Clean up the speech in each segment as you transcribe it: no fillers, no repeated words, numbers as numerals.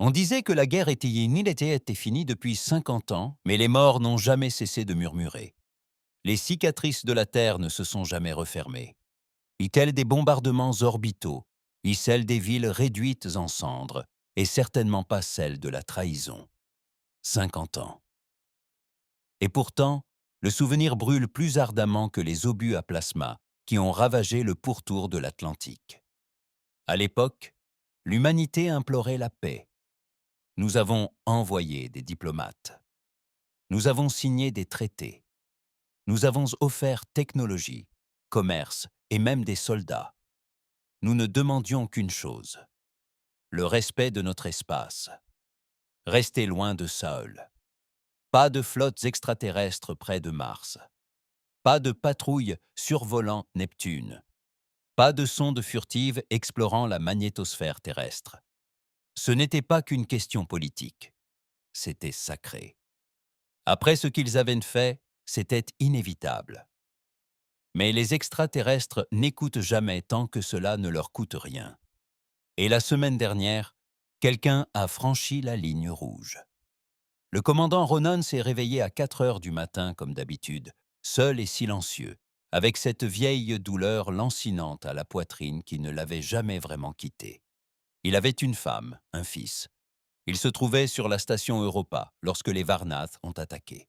On disait que la guerre était finie depuis 50 ans, mais les morts n'ont jamais cessé de murmurer. Les cicatrices de la Terre ne se sont jamais refermées. Y telles des bombardements orbitaux, y celles des villes réduites en cendres, et certainement pas celles de la trahison. 50 ans. Et pourtant, le souvenir brûle plus ardemment que les obus à plasma qui ont ravagé le pourtour de l'Atlantique. À l'époque, l'humanité implorait la paix. Nous avons envoyé des diplomates. Nous avons signé des traités. Nous avons offert technologie, commerce et même des soldats. Nous ne demandions qu'une chose, le respect de notre espace. Restez loin de Saül. Pas de flottes extraterrestres près de Mars. Pas de patrouilles survolant Neptune. Pas de sondes furtives explorant la magnétosphère terrestre. Ce n'était pas qu'une question politique. C'était sacré. Après ce qu'ils avaient fait, c'était inévitable. Mais les extraterrestres n'écoutent jamais tant que cela ne leur coûte rien. Et la semaine dernière, quelqu'un a franchi la ligne rouge. Le commandant Ronan s'est réveillé à 4 heures du matin comme d'habitude, seul et silencieux, avec cette vieille douleur lancinante à la poitrine qui ne l'avait jamais vraiment quitté. Il avait une femme, un fils. Il se trouvait sur la station Europa lorsque les Varnath ont attaqué.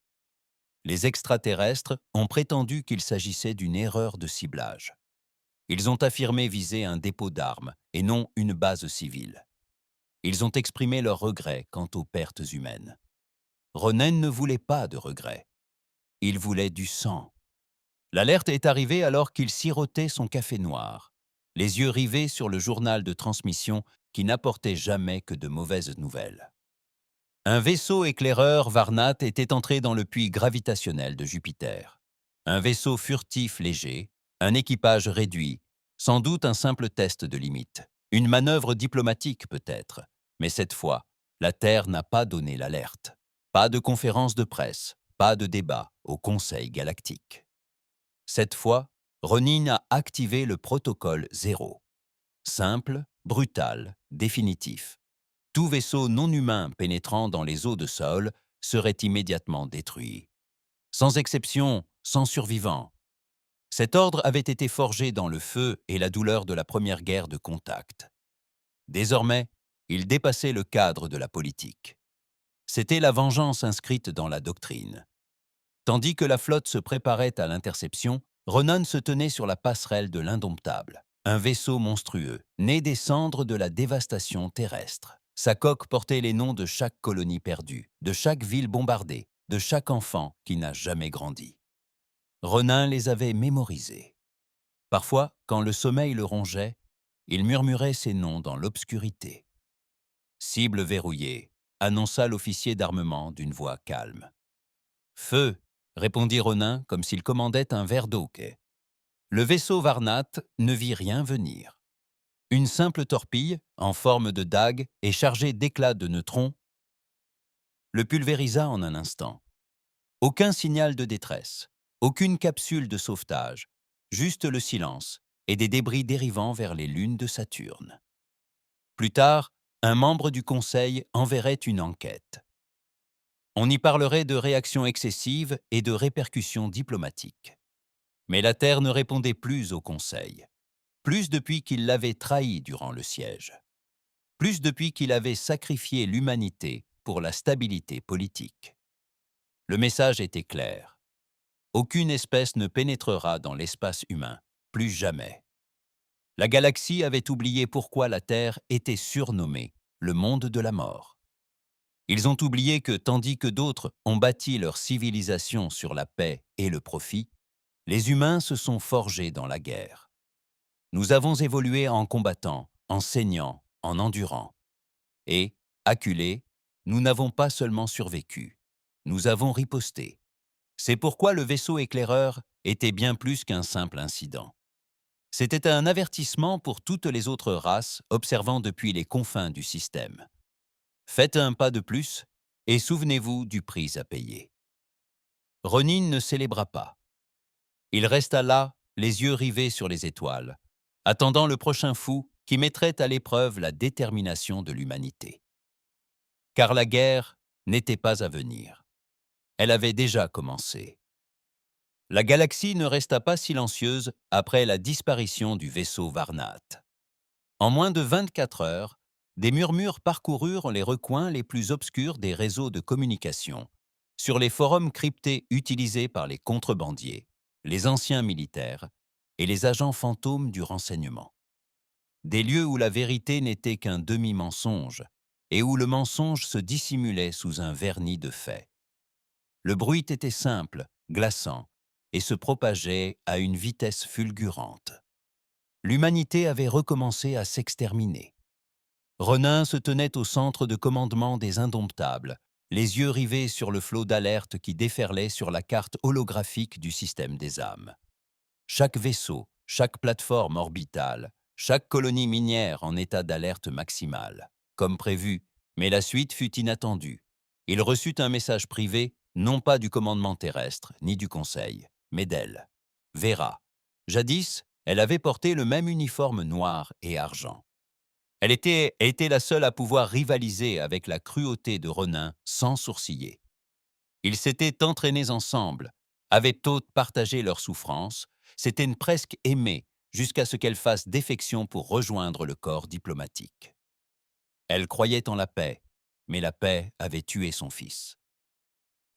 Les extraterrestres ont prétendu qu'il s'agissait d'une erreur de ciblage. Ils ont affirmé viser un dépôt d'armes et non une base civile. Ils ont exprimé leur regret quant aux pertes humaines. Ronen ne voulait pas de regrets. Il voulait du sang. L'alerte est arrivée alors qu'il sirotait son café noir, les yeux rivés sur le journal de transmission qui n'apportait jamais que de mauvaises nouvelles. Un vaisseau éclaireur Varnat était entré dans le puits gravitationnel de Jupiter. Un vaisseau furtif léger, un équipage réduit, sans doute un simple test de limite. Une manœuvre diplomatique peut-être, mais cette fois, la Terre n'a pas donné l'alerte. Pas de conférence de presse, pas de débat au Conseil galactique. Cette fois, Ronin a activé le protocole 0. Simple, brutal, définitif. Tout vaisseau non humain pénétrant dans les eaux de Saül serait immédiatement détruit. Sans exception, sans survivant. Cet ordre avait été forgé dans le feu et la douleur de la première guerre de contact. Désormais, il dépassait le cadre de la politique. C'était la vengeance inscrite dans la doctrine. Tandis que la flotte se préparait à l'interception, Ronan se tenait sur la passerelle de l'Indomptable, un vaisseau monstrueux, né des cendres de la dévastation terrestre. Sa coque portait les noms de chaque colonie perdue, de chaque ville bombardée, de chaque enfant qui n'a jamais grandi. Ronan les avait mémorisés. Parfois, quand le sommeil le rongeait, il murmurait ces noms dans l'obscurité. « Cible verrouillée », annonça l'officier d'armement d'une voix calme. « Feu », répondit Ronan comme s'il commandait un verre d'eau. Le vaisseau Varnat ne vit rien venir. Une simple torpille, en forme de dague et chargée d'éclats de neutrons, le pulvérisa en un instant. Aucun signal de détresse, aucune capsule de sauvetage, juste le silence et des débris dérivant vers les lunes de Saturne. Plus tard, un membre du Conseil enverrait une enquête. On y parlerait de réactions excessives et de répercussions diplomatiques. Mais la Terre ne répondait plus au Conseil. Plus depuis qu'il l'avait trahi durant le siège. Plus depuis qu'il avait sacrifié l'humanité pour la stabilité politique. Le message était clair. Aucune espèce ne pénétrera dans l'espace humain, plus jamais. La galaxie avait oublié pourquoi la Terre était surnommée le monde de la mort. Ils ont oublié que tandis que d'autres ont bâti leur civilisation sur la paix et le profit, les humains se sont forgés dans la guerre. Nous avons évolué en combattant, en saignant, en endurant. Et, acculés, nous n'avons pas seulement survécu, nous avons riposté. C'est pourquoi le vaisseau éclaireur était bien plus qu'un simple incident. C'était un avertissement pour toutes les autres races observant depuis les confins du système. Faites un pas de plus et souvenez-vous du prix à payer. Ronin ne célébra pas. Il resta là, les yeux rivés sur les étoiles, attendant le prochain fou qui mettrait à l'épreuve la détermination de l'humanité. car la guerre n'était pas à venir. Elle avait déjà commencé. La galaxie ne resta pas silencieuse après la disparition du vaisseau Varnath. En moins de 24 heures, des murmures parcoururent les recoins les plus obscurs des réseaux de communication, sur les forums cryptés utilisés par les contrebandiers, les anciens militaires et les agents fantômes du renseignement. Des lieux où la vérité n'était qu'un demi-mensonge et où le mensonge se dissimulait sous un vernis de fait. Le bruit était simple, glaçant, et se propageait à une vitesse fulgurante. L'humanité avait recommencé à s'exterminer. Ronin se tenait au centre de commandement des Indomptables, les yeux rivés sur le flot d'alertes qui déferlait sur la carte holographique du système des âmes. Chaque vaisseau, chaque plateforme orbitale, chaque colonie minière en état d'alerte maximale. Comme prévu, mais la suite fut inattendue. Il reçut un message privé, non pas du commandement terrestre, ni du Conseil, mais d'elle. Vera. Jadis, elle avait porté le même uniforme noir et argent. Elle était la seule à pouvoir rivaliser avec la cruauté de Ronin sans sourciller. Ils s'étaient entraînés ensemble, avaient tôt partagé leurs souffrances, s'étaient presque aimés jusqu'à ce qu'elle fasse défection pour rejoindre le corps diplomatique. Elle croyait en la paix, mais la paix avait tué son fils.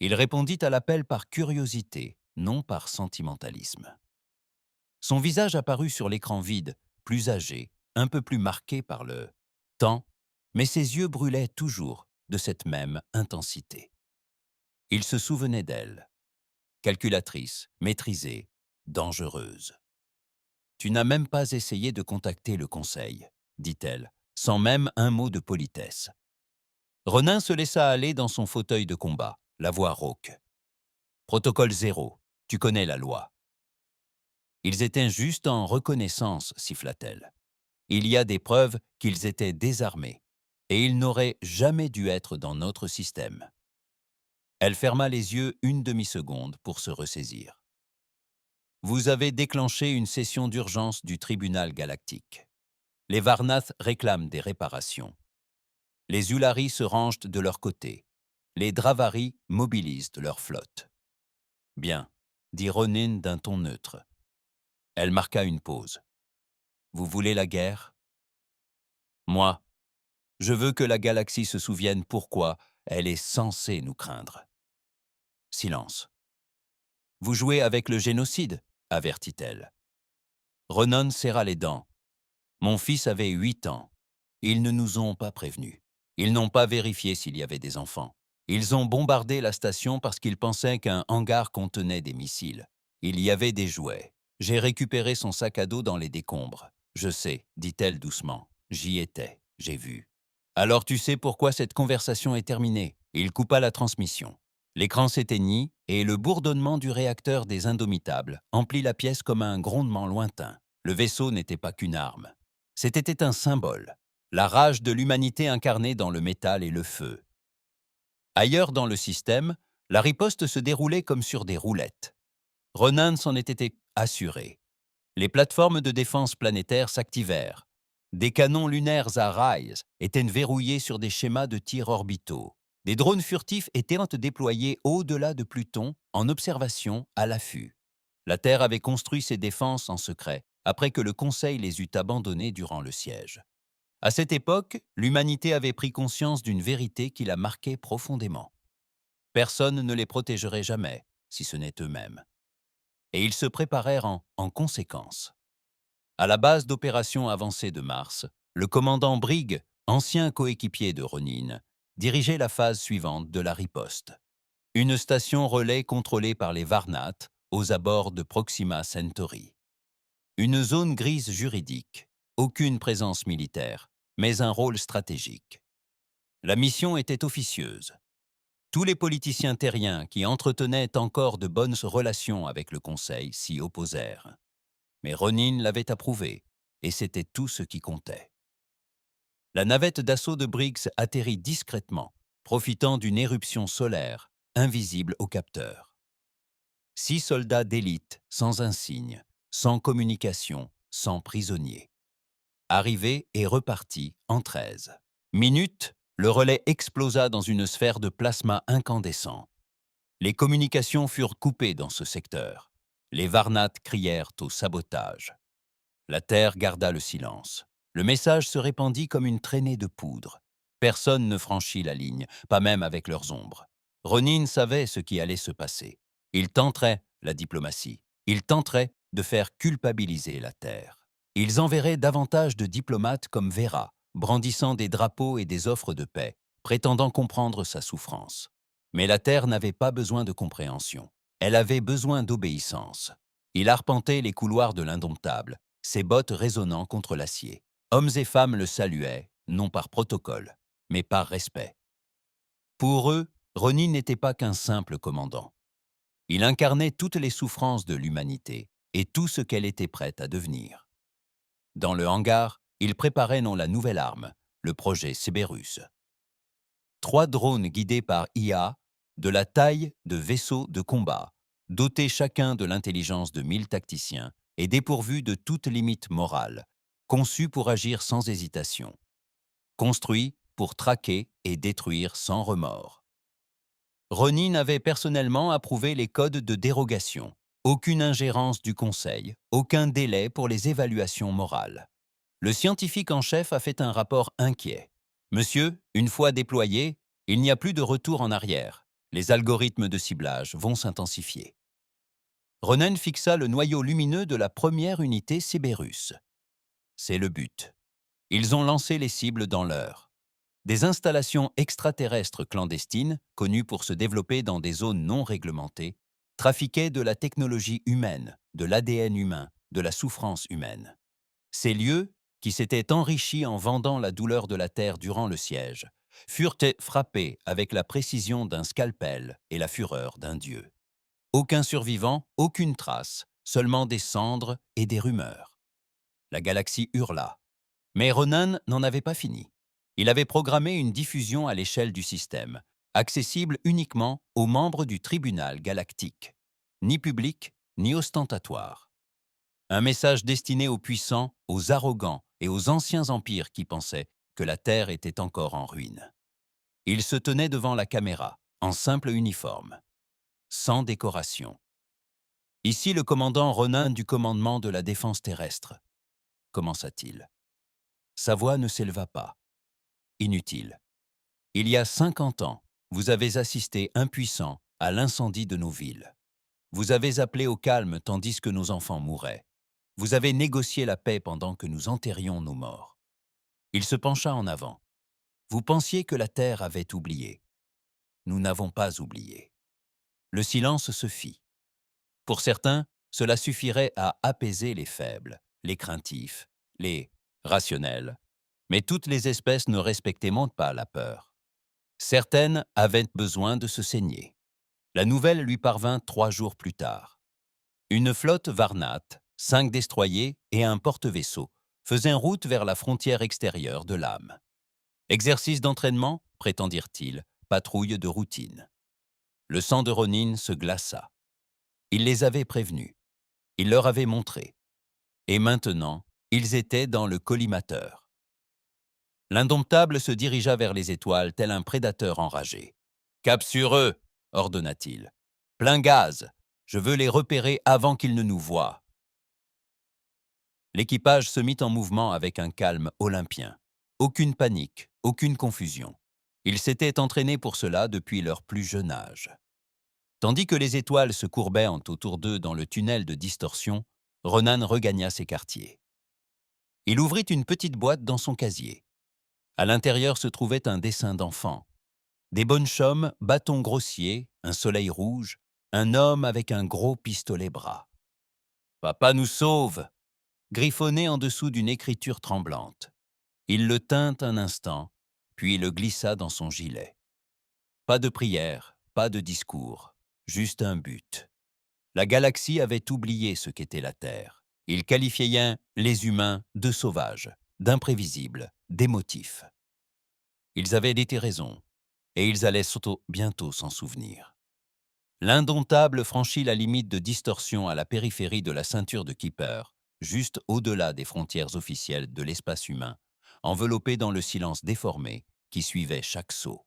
Il répondit à l'appel par curiosité, non par sentimentalisme. Son visage apparut sur l'écran vide, plus âgé, un peu plus marqué par le temps, mais ses yeux brûlaient toujours de cette même intensité. Il se souvenait d'elle, calculatrice, maîtrisée, dangereuse. « Tu n'as même pas essayé de contacter le Conseil, dit-elle, sans même un mot de politesse. Ronin se laissa aller dans son fauteuil de combat, la voix rauque. Protocole 0, tu connais la loi. Ils étaient juste en reconnaissance, siffla-t-elle. Il y a des preuves qu'ils étaient désarmés, et ils n'auraient jamais dû être dans notre système. Elle ferma les yeux une demi-seconde pour se ressaisir. Vous avez déclenché une session d'urgence du tribunal galactique. Les Varnath réclament des réparations. Les Ulari se rangent de leur côté. Les Dravari mobilisent leur flotte. Bien, dit Ronin d'un ton neutre. Elle marqua une pause. Vous voulez la guerre? Moi, je veux que la galaxie se souvienne pourquoi elle est censée nous craindre. Silence. Vous jouez avec le génocide, avertit-elle. Ronan serra les dents. Mon fils avait 8 ans. Ils ne nous ont pas prévenus. Ils n'ont pas vérifié s'il y avait des enfants. Ils ont bombardé la station parce qu'ils pensaient qu'un hangar contenait des missiles. Il y avait des jouets. J'ai récupéré son sac à dos dans les décombres. Je sais, dit-elle doucement. J'y étais, j'ai vu. Alors tu sais pourquoi cette conversation est terminée. Il coupa la transmission. L'écran s'éteignit et le bourdonnement du réacteur des Indomitables emplit la pièce comme un grondement lointain. Le vaisseau n'était pas qu'une arme. C'était un symbole. La rage de l'humanité incarnée dans le métal et le feu. Ailleurs dans le système, la riposte se déroulait comme sur des roulettes. Ronan s'en était assuré. Les plateformes de défense planétaire s'activèrent. Des canons lunaires à rails étaient verrouillés sur des schémas de tir orbitaux. Des drones furtifs étaient déployés au-delà de Pluton, en observation, à l'affût. La Terre avait construit ses défenses en secret, après que le Conseil les eût abandonnées durant le siège. À cette époque, l'humanité avait pris conscience d'une vérité qui la marquait profondément. Personne ne les protégerait jamais, si ce n'est eux-mêmes. Et ils se préparèrent en conséquence. À la base d'opérations avancées de Mars, le commandant Brigg, ancien coéquipier de Ronin, dirigeait la phase suivante de la riposte. Une station relais contrôlée par les Varnath aux abords de Proxima Centauri. Une zone grise juridique, aucune présence militaire, mais un rôle stratégique. La mission était officieuse. Tous les politiciens terriens qui entretenaient encore de bonnes relations avec le Conseil s'y opposèrent. Mais Ronin l'avait approuvé, et c'était tout ce qui comptait. La navette d'assaut de Briggs atterrit discrètement, profitant d'une éruption solaire, invisible au capteur. 6 soldats d'élite, sans insigne, sans communication, sans prisonniers. Arrivés et repartis en 13 minutes, Le relais explosa dans une sphère de plasma incandescent. Les communications furent coupées dans ce secteur. Les Varnates crièrent au sabotage. La Terre garda le silence. Le message se répandit comme une traînée de poudre. Personne ne franchit la ligne, pas même avec leurs ombres. Ronin savait ce qui allait se passer. Il tenterait la diplomatie. Il tenterait de faire culpabiliser la Terre. Ils enverraient davantage de diplomates comme Vera, brandissant des drapeaux et des offres de paix, prétendant comprendre sa souffrance. Mais la Terre n'avait pas besoin de compréhension. Elle avait besoin d'obéissance. Il arpentait les couloirs de l'indomptable, ses bottes résonnant contre l'acier. Hommes et femmes le saluaient, non par protocole, mais par respect. Pour eux, Ronin n'était pas qu'un simple commandant. Il incarnait toutes les souffrances de l'humanité et tout ce qu'elle était prête à devenir. Dans le hangar, il préparait non la nouvelle arme, le projet Cerberus. 3 drones guidés par IA, de la taille de vaisseaux de combat, dotés chacun de l'intelligence de 1000 tacticiens et dépourvus de toute limite morale, conçus pour agir sans hésitation, construits pour traquer et détruire sans remords. Ronin avait personnellement approuvé les codes de dérogation, aucune ingérence du Conseil, aucun délai pour les évaluations morales. Le scientifique en chef a fait un rapport inquiet. Monsieur, une fois déployé, il n'y a plus de retour en arrière. Les algorithmes de ciblage vont s'intensifier. Ronan fixa le noyau lumineux de la première unité Cerberus. C'est le but. Ils ont lancé les cibles dans l'heure. Des installations extraterrestres clandestines, connues pour se développer dans des zones non réglementées, trafiquaient de la technologie humaine, de l'ADN humain, de la souffrance humaine. Ces lieux, qui s'étaient enrichis en vendant la douleur de la Terre durant le siège, furent frappés avec la précision d'un scalpel et la fureur d'un dieu. Aucun survivant, aucune trace, seulement des cendres et des rumeurs. La galaxie hurla. Mais Ronan n'en avait pas fini. Il avait programmé une diffusion à l'échelle du système, accessible uniquement aux membres du tribunal galactique, ni public, ni ostentatoire. Un message destiné aux puissants, aux arrogants et aux anciens empires qui pensaient que la Terre était encore en ruine. Il se tenait devant la caméra, en simple uniforme, sans décoration. Ici le commandant Ronan du commandement de la défense terrestre, commença-t-il. Sa voix ne s'éleva pas. Inutile. Il y a 50 ans, vous avez assisté impuissant à l'incendie de nos villes. Vous avez appelé au calme tandis que nos enfants mouraient. Vous avez négocié la paix pendant que nous enterrions nos morts. Il se pencha en avant. Vous pensiez que la Terre avait oublié. Nous n'avons pas oublié. Le silence se fit. Pour certains, cela suffirait à apaiser les faibles, les craintifs, les rationnels. Mais toutes les espèces ne respectaient pas la peur. Certaines avaient besoin de se saigner. La nouvelle lui parvint 3 jours plus tard. Une flotte Varnate, 5 destroyers et un porte-vaisseau faisaient route vers la frontière extérieure de l'âme. Exercice d'entraînement, prétendirent-ils, patrouille de routine. Le sang de Ronin se glaça. Il les avait prévenus. Il leur avait montré. Et maintenant, ils étaient dans le collimateur. L'indomptable se dirigea vers les étoiles tel un prédateur enragé. « Cap sur eux !» ordonna-t-il. « Plein gaz. Je veux les repérer avant qu'ils ne nous voient. » L'équipage se mit en mouvement avec un calme olympien. Aucune panique, aucune confusion. Ils s'étaient entraînés pour cela depuis leur plus jeune âge. Tandis que les étoiles se courbaient autour d'eux dans le tunnel de distorsion, Ronan regagna ses quartiers. Il ouvrit une petite boîte dans son casier. À l'intérieur se trouvait un dessin d'enfant. Des bonshommes, bâtons grossiers, un soleil rouge, un homme avec un gros pistolet bras. « Papa nous sauve !» griffonné en dessous d'une écriture tremblante. Il le tint un instant, puis le glissa dans son gilet. Pas de prière, pas de discours, juste un but. La galaxie avait oublié ce qu'était la Terre. Il qualifiait les humains de sauvages, d'imprévisibles, d'émotifs. Ils avaient été raison, et ils allaient bientôt s'en souvenir. L'indomptable franchit la limite de distorsion à la périphérie de la ceinture de Kuiper, juste au-delà des frontières officielles de l'espace humain, enveloppé dans le silence déformé, qui suivaient chaque saut.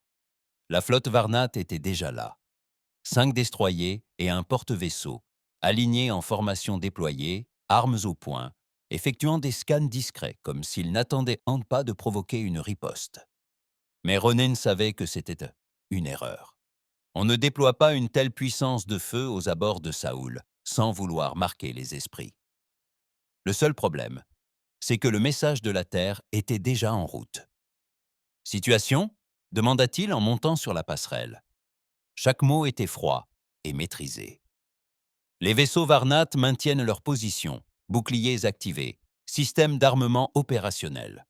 La flotte Varnat était déjà là. 5 destroyers et un porte-vaisseau, alignés en formation déployée, armes au poing, effectuant des scans discrets comme s'ils n'attendaient pas de provoquer une riposte. Mais Ronen savait que c'était une erreur. On ne déploie pas une telle puissance de feu aux abords de Saoul sans vouloir marquer les esprits. Le seul problème, c'est que le message de la Terre était déjà en route. « Situation » demanda-t-il en montant sur la passerelle. Chaque mot était froid et maîtrisé. Les vaisseaux Varnat maintiennent leur position, boucliers activés, système d'armement opérationnel.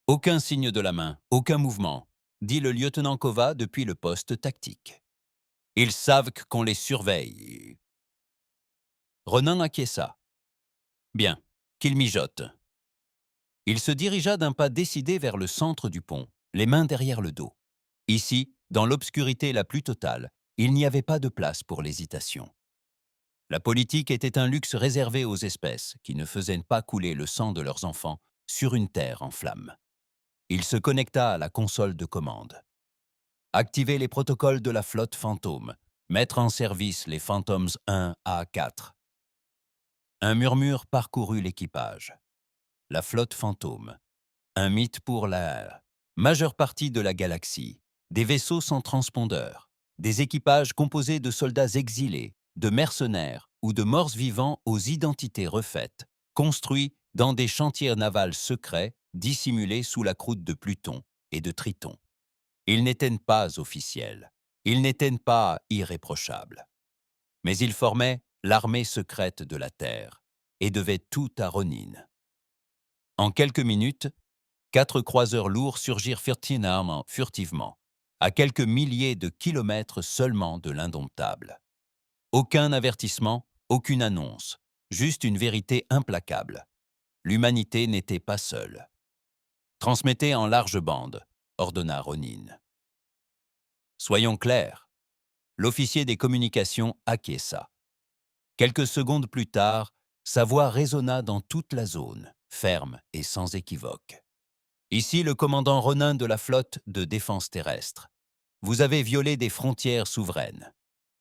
Aucun signe de la main, aucun mouvement, dit le lieutenant Kova depuis le poste tactique. Ils savent qu'on les surveille. Ronan acquiesça. Bien, qu'il mijote. Il se dirigea d'un pas décidé vers le centre du pont, les mains derrière le dos. Ici, dans l'obscurité la plus totale, il n'y avait pas de place pour l'hésitation. La politique était un luxe réservé aux espèces qui ne faisaient pas couler le sang de leurs enfants sur une terre en flammes. Il se connecta à la console de commande. Activer les protocoles de la flotte Fantôme, mettre en service les Phantoms 1 à 4. Un murmure parcourut l'équipage. La flotte Fantôme, un mythe pour la majeure partie de la galaxie, des vaisseaux sans transpondeur, des équipages composés de soldats exilés, de mercenaires ou de morts vivants aux identités refaites, construits dans des chantiers navals secrets dissimulés sous la croûte de Pluton et de Triton. Ils n'étaient pas officiels, ils n'étaient pas irréprochables. Mais ils formaient l'armée secrète de la Terre et devaient tout à Ronin. En quelques minutes, 4 croiseurs lourds surgirent furtivement, à quelques milliers de kilomètres seulement de l'Indomptable. Aucun avertissement, aucune annonce, juste une vérité implacable. L'humanité n'était pas seule. Transmettez en large bande, ordonna Ronin. Soyons clairs. L'officier des communications acquiesça. Quelques secondes plus tard, sa voix résonna dans toute la zone, ferme et sans équivoque. Ici le commandant Ronin de la flotte de défense terrestre. Vous avez violé des frontières souveraines.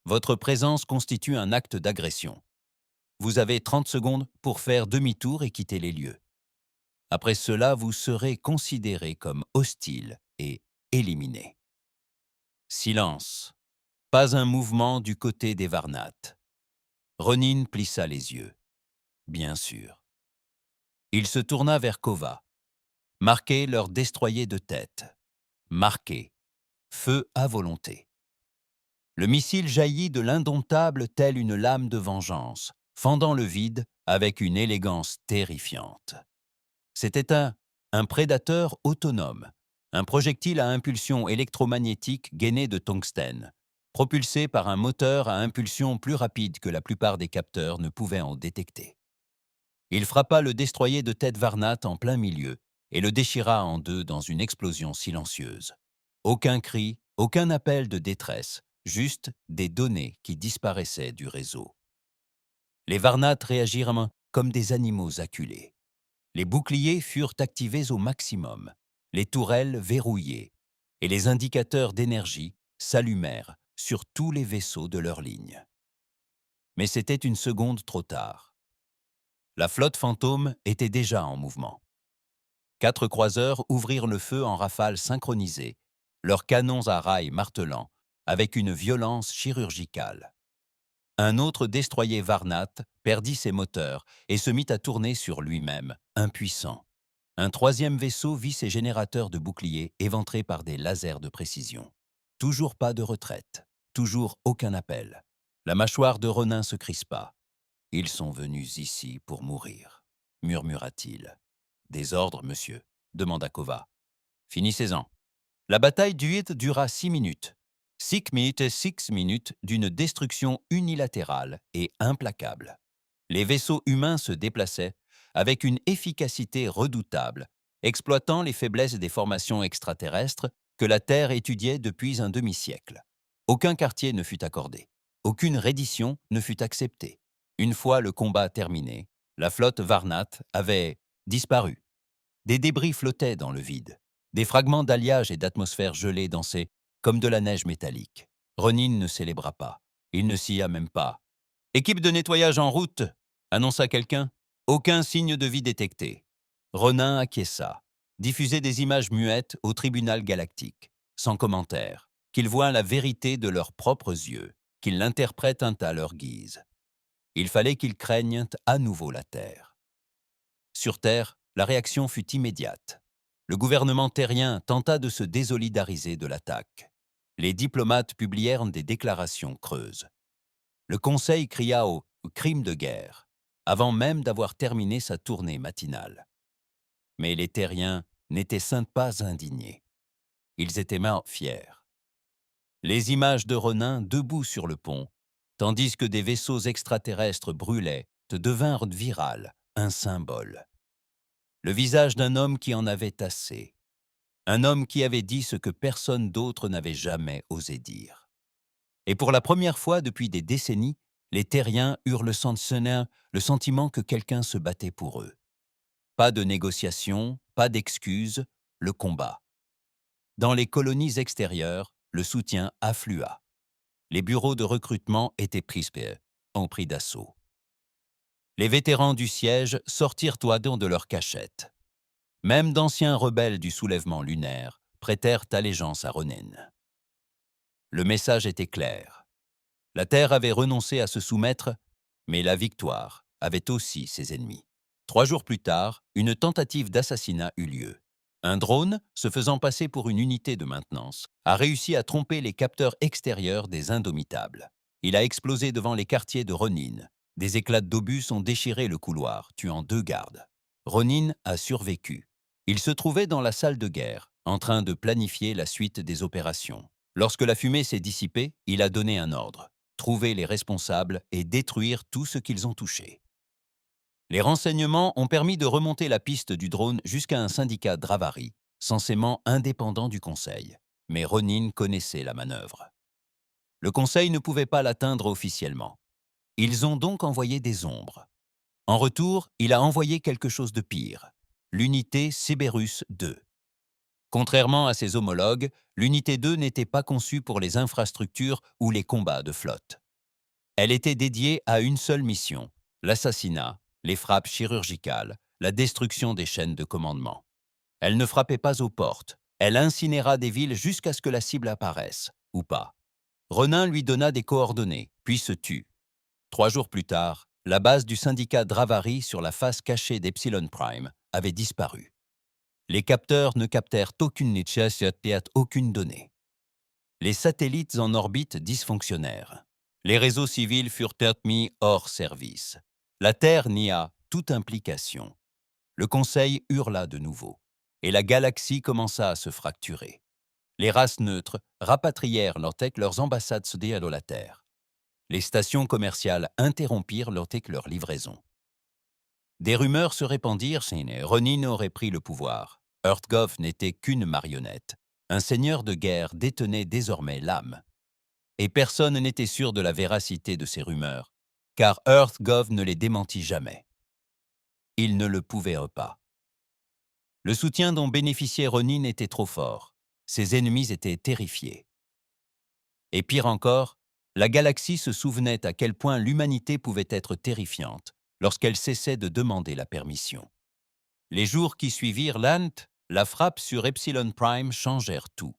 Votre présence constitue un acte d'agression. Vous avez 30 secondes pour faire demi-tour et quitter les lieux. Après cela, vous serez considéré comme hostile et éliminé. Silence. Pas un mouvement du côté des Varnat. Ronin plissa les yeux. Bien sûr. Il se tourna vers Kova. Marquez leur destroyer de tête. Marquez. Feu à volonté. Le missile jaillit de l'indomptable telle une lame de vengeance, fendant le vide avec une élégance terrifiante. C'était un prédateur autonome, un projectile à impulsion électromagnétique gainé de tungstène, propulsé par un moteur à impulsion plus rapide que la plupart des capteurs ne pouvaient en détecter. Il frappa le destroyer de tête Varnat en plein milieu et le déchira en deux dans une explosion silencieuse. Aucun cri, aucun appel de détresse, juste des données qui disparaissaient du réseau. Les Varnat réagirent comme des animaux acculés. Les boucliers furent activés au maximum, les tourelles verrouillées, et les indicateurs d'énergie s'allumèrent sur tous les vaisseaux de leur ligne. Mais c'était une seconde trop tard. La flotte Fantôme était déjà en mouvement. 4 croiseurs ouvrirent le feu en rafales synchronisées, leurs canons à rails martelant, avec une violence chirurgicale. Un autre destroyer Varnat perdit ses moteurs et se mit à tourner sur lui-même, impuissant. Un troisième vaisseau vit ses générateurs de boucliers éventrés par des lasers de précision. Toujours pas de retraite, toujours aucun appel. La mâchoire de Ronin se crispa. « Ils sont venus ici pour mourir », murmura-t-il. « Des ordres, monsieur ?» demanda Kova. « Finissez-en. » La bataille d'Uid dura 6 minutes. 6 minutes d'une destruction unilatérale et implacable. Les vaisseaux humains se déplaçaient avec une efficacité redoutable, exploitant les faiblesses des formations extraterrestres que la Terre étudiait depuis un demi-siècle. Aucun quartier ne fut accordé. Aucune reddition ne fut acceptée. Une fois le combat terminé, la flotte Varnat avait disparu. Des débris flottaient dans le vide. Des fragments d'alliage et d'atmosphère gelée dansaient comme de la neige métallique. Ronin ne célébra pas. Il ne s'y a même pas. « Équipe de nettoyage en route !» annonça quelqu'un. Aucun signe de vie détecté. Ronin acquiesça, diffusait des images muettes au tribunal galactique, sans commentaire, qu'ils voient la vérité de leurs propres yeux, qu'ils l'interprètent à leur guise. Il fallait qu'ils craignent à nouveau la Terre. Sur Terre, la réaction fut immédiate. Le gouvernement terrien tenta de se désolidariser de l'attaque. Les diplomates publièrent des déclarations creuses. Le Conseil cria au crime de guerre, avant même d'avoir terminé sa tournée matinale. Mais les terriens n'étaient pas indignés. Ils étaient même fiers. Les images de Ronin debout sur le pont, tandis que des vaisseaux extraterrestres brûlaient, devinrent virales, un symbole. Le visage d'un homme qui en avait assez. Un homme qui avait dit ce que personne d'autre n'avait jamais osé dire. Et pour la première fois depuis des décennies, les terriens eurent le sentiment que quelqu'un se battait pour eux. Pas de négociation, pas d'excuses, le combat. Dans les colonies extérieures, le soutien afflua. Les bureaux de recrutement étaient pris d'assaut. Les vétérans du siège sortirent toadant de leur cachette. Même d'anciens rebelles du soulèvement lunaire prêtèrent allégeance à Ronin. Le message était clair. La Terre avait renoncé à se soumettre, mais la victoire avait aussi ses ennemis. 3 jours plus tard, une tentative d'assassinat eut lieu. Un drone, se faisant passer pour une unité de maintenance, a réussi à tromper les capteurs extérieurs des Indomitables. Il a explosé devant les quartiers de Ronin. Des éclats d'obus ont déchiré le couloir, tuant 2 gardes. Ronin a survécu. Il se trouvait dans la salle de guerre, en train de planifier la suite des opérations. Lorsque la fumée s'est dissipée, il a donné un ordre: trouver les responsables et détruire tout ce qu'ils ont touché. Les renseignements ont permis de remonter la piste du drone jusqu'à un syndicat Dravari, censément indépendant du Conseil. Mais Ronin connaissait la manœuvre. Le Conseil ne pouvait pas l'atteindre officiellement. Ils ont donc envoyé des ombres. En retour, il a envoyé quelque chose de pire: l'unité Cerberus 2. Contrairement à ses homologues, l'unité 2 n'était pas conçue pour les infrastructures ou les combats de flotte. Elle était dédiée à une seule mission: l'assassinat, les frappes chirurgicales, la destruction des chaînes de commandement. Elle ne frappait pas aux portes, elle incinéra des villes jusqu'à ce que la cible apparaisse, ou pas. Ronin lui donna des coordonnées, puis se tut. 3 jours plus tard, la base du syndicat Dravari sur la face cachée d'Epsilon Prime avait disparu. Les capteurs ne captèrent aucune donnée. Les satellites en orbite dysfonctionnèrent. Les réseaux civils furent mis hors service. La Terre nia toute implication. Le Conseil hurla de nouveau, et la galaxie commença à se fracturer. Les races neutres rapatrièrent leurs ambassades de la Terre. Les stations commerciales interrompirent leur livraison. Des rumeurs se répandirent, Ronin aurait pris le pouvoir. Earthgov n'était qu'une marionnette. Un seigneur de guerre détenait désormais l'âme. Et personne n'était sûr de la véracité de ces rumeurs, car Earthgov ne les démentit jamais. Il ne le pouvait pas. Le soutien dont bénéficiait Ronin était trop fort. Ses ennemis étaient terrifiés. Et pire encore, la galaxie se souvenait à quel point l'humanité pouvait être terrifiante lorsqu'elle cessait de demander la permission. Les jours qui suivirent la frappe sur Epsilon Prime changèrent tout.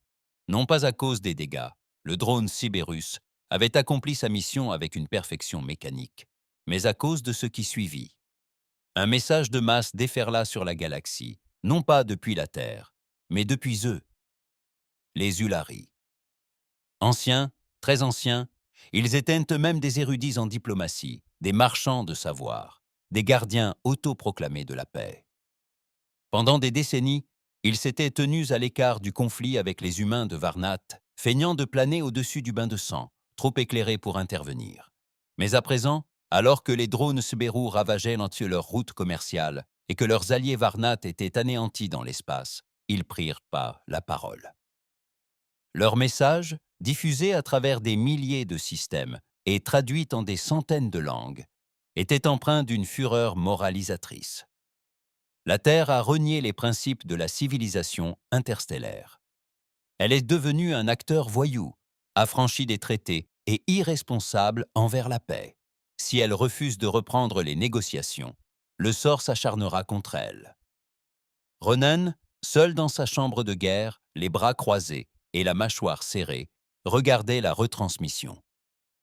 Non pas à cause des dégâts, le drone Cerberus avait accompli sa mission avec une perfection mécanique, mais à cause de ce qui suivit. Un message de masse déferla sur la galaxie, non pas depuis la Terre, mais depuis eux, les Ulari. Anciens, très anciens, ils étaient eux-mêmes des érudits en diplomatie, des marchands de savoir, des gardiens autoproclamés de la paix. Pendant des décennies, ils s'étaient tenus à l'écart du conflit avec les humains de Varnat, feignant de planer au-dessus du bain de sang, trop éclairés pour intervenir. Mais à présent, alors que les drones Subaru ravageaient leur route commerciale et que leurs alliés Varnat étaient anéantis dans l'espace, ils prirent pas la parole. Leur message, diffusé à travers des milliers de systèmes et traduit en des centaines de langues, était empreint d'une fureur moralisatrice. La Terre a renié les principes de la civilisation interstellaire. Elle est devenue un acteur voyou, affranchi des traités et irresponsable envers la paix. Si elle refuse de reprendre les négociations, le sort s'acharnera contre elle. Ronan, seul dans sa chambre de guerre, les bras croisés et la mâchoire serrée, regardait la retransmission.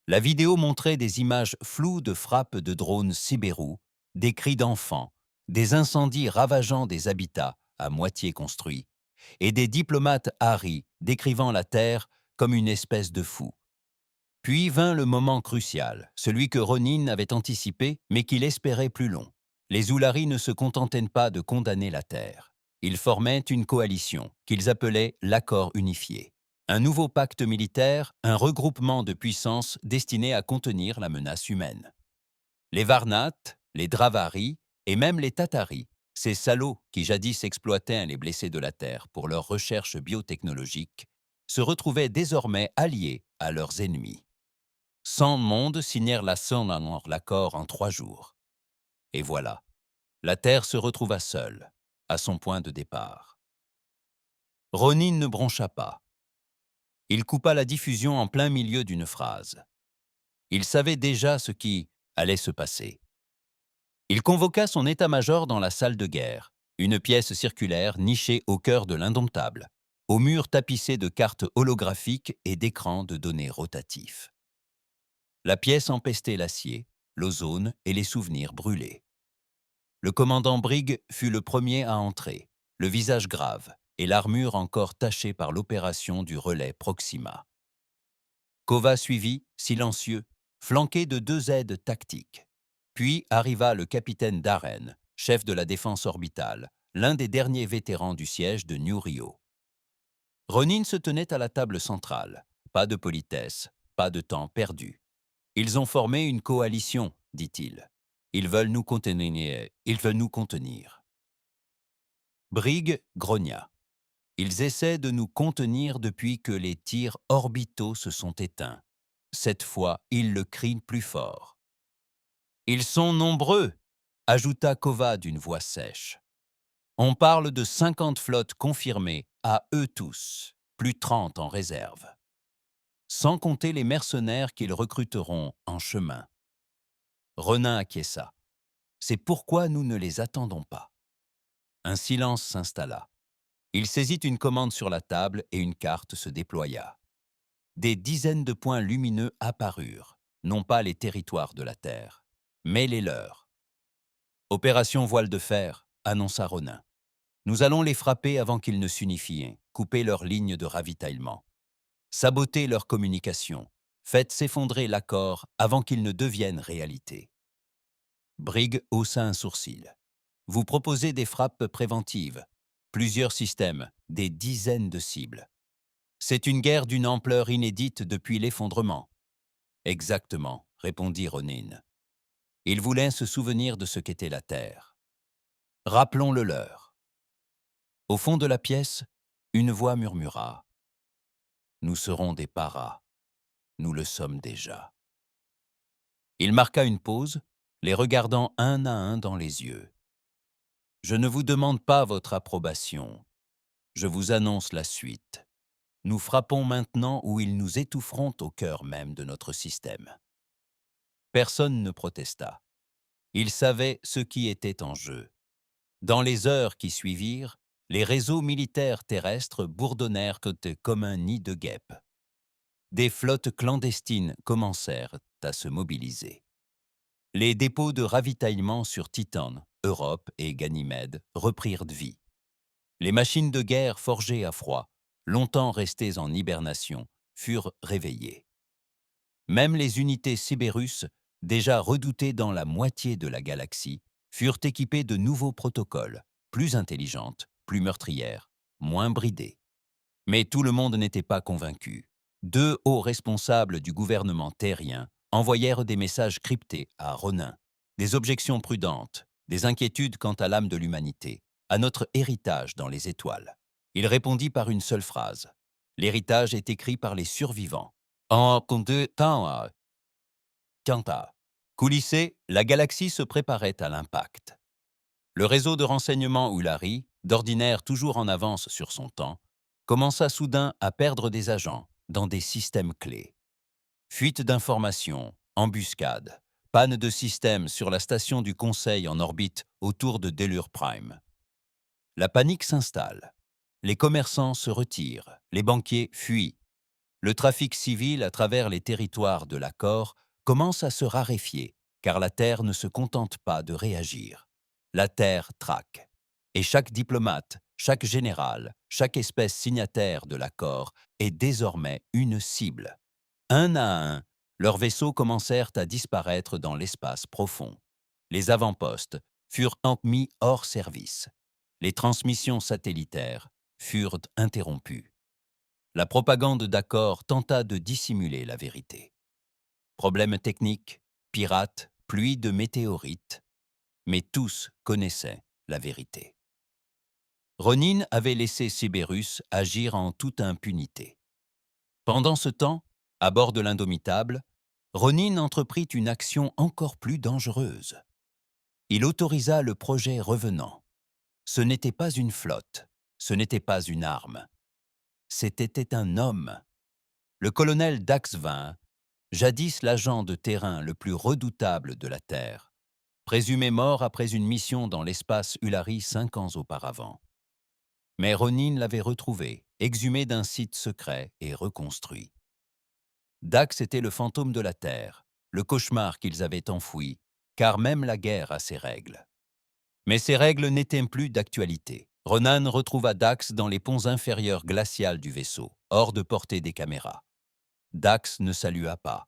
La vidéo montrait des images floues de frappes de drones Sibéru, des cris d'enfants, des incendies ravageant des habitats à moitié construits, et des diplomates haris décrivant la Terre comme une espèce de fou. Puis vint le moment crucial, celui que Ronin avait anticipé mais qu'il espérait plus long. Les Oulari ne se contentaient pas de condamner la Terre. Ils formaient une coalition qu'ils appelaient l'Accord unifié. Un nouveau pacte militaire, un regroupement de puissances destiné à contenir la menace humaine. Les Varnates, les Dravaris et même les Tataris, ces salauds qui jadis exploitaient les blessés de la Terre pour leurs recherches biotechnologiques, se retrouvaient désormais alliés à leurs ennemis. 100 mondes signèrent l'accord en 3 jours. Et voilà, la Terre se retrouva seule, à son point de départ. Ronin ne broncha pas. Il coupa la diffusion en plein milieu d'une phrase. Il savait déjà ce qui allait se passer. Il convoqua son état-major dans la salle de guerre, une pièce circulaire nichée au cœur de l'indomptable, aux murs tapissés de cartes holographiques et d'écrans de données rotatifs. La pièce empestait l'acier, l'ozone et les souvenirs brûlés. Le commandant Brigg fut le premier à entrer, le visage grave et l'armure encore tachée par l'opération du relais Proxima. Kova suivit, silencieux, flanqué de 2 aides tactiques. Puis arriva le capitaine Darren, chef de la défense orbitale, l'un des derniers vétérans du siège de New Rio. Ronin se tenait à la table centrale. Pas de politesse, pas de temps perdu. Ils ont formé une coalition, dit-il. Ils veulent nous contenir. Brigg grogna. Ils essaient de nous contenir depuis que les tirs orbitaux se sont éteints. Cette fois, ils le crient plus fort. Ils sont nombreux, ajouta Kova d'une voix sèche. On parle de 50 flottes confirmées, à eux tous, plus 30 en réserve. Sans compter les mercenaires qu'ils recruteront en chemin. Ronin acquiesça. C'est pourquoi nous ne les attendons pas. Un silence s'installa. Il saisit une commande sur la table et une carte se déploya. Des dizaines de points lumineux apparurent, non pas les territoires de la Terre, mais les leurs. Opération Voile de fer, annonça Ronin. Nous allons les frapper avant qu'ils ne s'unifient, couper leurs lignes de ravitaillement. Saboter leurs communications, faites s'effondrer l'accord avant qu'il ne devienne réalité. Brigg haussa un sourcil. Vous proposez des frappes préventives, plusieurs systèmes, des dizaines de cibles. C'est une guerre d'une ampleur inédite depuis l'effondrement. Exactement, répondit Ronin. Ils voulaient se souvenir de ce qu'était la Terre. Rappelons-le leur. Au fond de la pièce, une voix murmura. Nous serons des paras. Nous le sommes déjà. Il marqua une pause, les regardant un à un dans les yeux. Je ne vous demande pas votre approbation. Je vous annonce la suite. Nous frappons maintenant où ils nous étoufferont au cœur même de notre système. Personne ne protesta. Ils savaient ce qui était en jeu. Dans les heures qui suivirent, les réseaux militaires terrestres bourdonnèrent comme un nid de guêpes. Des flottes clandestines commencèrent à se mobiliser. Les dépôts de ravitaillement sur Titan, Europe et Ganymède reprirent de vie. Les machines de guerre forgées à froid, longtemps restées en hibernation, furent réveillées. Même les unités Sibérus, déjà redoutées dans la moitié de la galaxie, furent équipées de nouveaux protocoles, plus intelligentes, plus meurtrières, moins bridées. Mais tout le monde n'était pas convaincu. 2 hauts responsables du gouvernement terrien envoyèrent des messages cryptés à Ronin, des objections prudentes, des inquiétudes quant à l'âme de l'humanité, à notre héritage dans les étoiles. Il répondit par une seule phrase. L'héritage est écrit par les survivants. En temps, Kanta. Coulissée, la galaxie se préparait à l'impact. Le réseau de renseignement Ulari, d'ordinaire toujours en avance sur son temps, commença soudain à perdre des agents dans des systèmes clés. Fuite d'informations, embuscades, panne de système sur la station du Conseil en orbite autour de Delure Prime. La panique s'installe. Les commerçants se retirent, les banquiers fuient. Le trafic civil à travers les territoires de l'accord commence à se raréfier, car la Terre ne se contente pas de réagir. La Terre traque. Et chaque diplomate, chaque général, chaque espèce signataire de l'accord est désormais une cible. Un à un, leurs vaisseaux commencèrent à disparaître dans l'espace profond. Les avant-postes furent mis hors service. Les transmissions satellitaires furent interrompues. La propagande d'accord tenta de dissimuler la vérité. Problèmes techniques, pirates, pluie de météorites, mais tous connaissaient la vérité. Ronin avait laissé Cerberus agir en toute impunité. Pendant ce temps, à bord de l'Indomitable, Ronin entreprit une action encore plus dangereuse. Il autorisa le projet Revenant. Ce n'était pas une flotte, ce n'était pas une arme. C'était un homme. Le colonel Dax 20, jadis l'agent de terrain le plus redoutable de la Terre, présumé mort après une mission dans l'espace Ulari 5 ans auparavant. Mais Ronin l'avait retrouvé, exhumé d'un site secret et reconstruit. Dax était le fantôme de la Terre, le cauchemar qu'ils avaient enfoui, car même la guerre a ses règles. Mais ces règles n'étaient plus d'actualité. Ronan retrouva Dax dans les ponts inférieurs glaciales du vaisseau, hors de portée des caméras. Dax ne salua pas.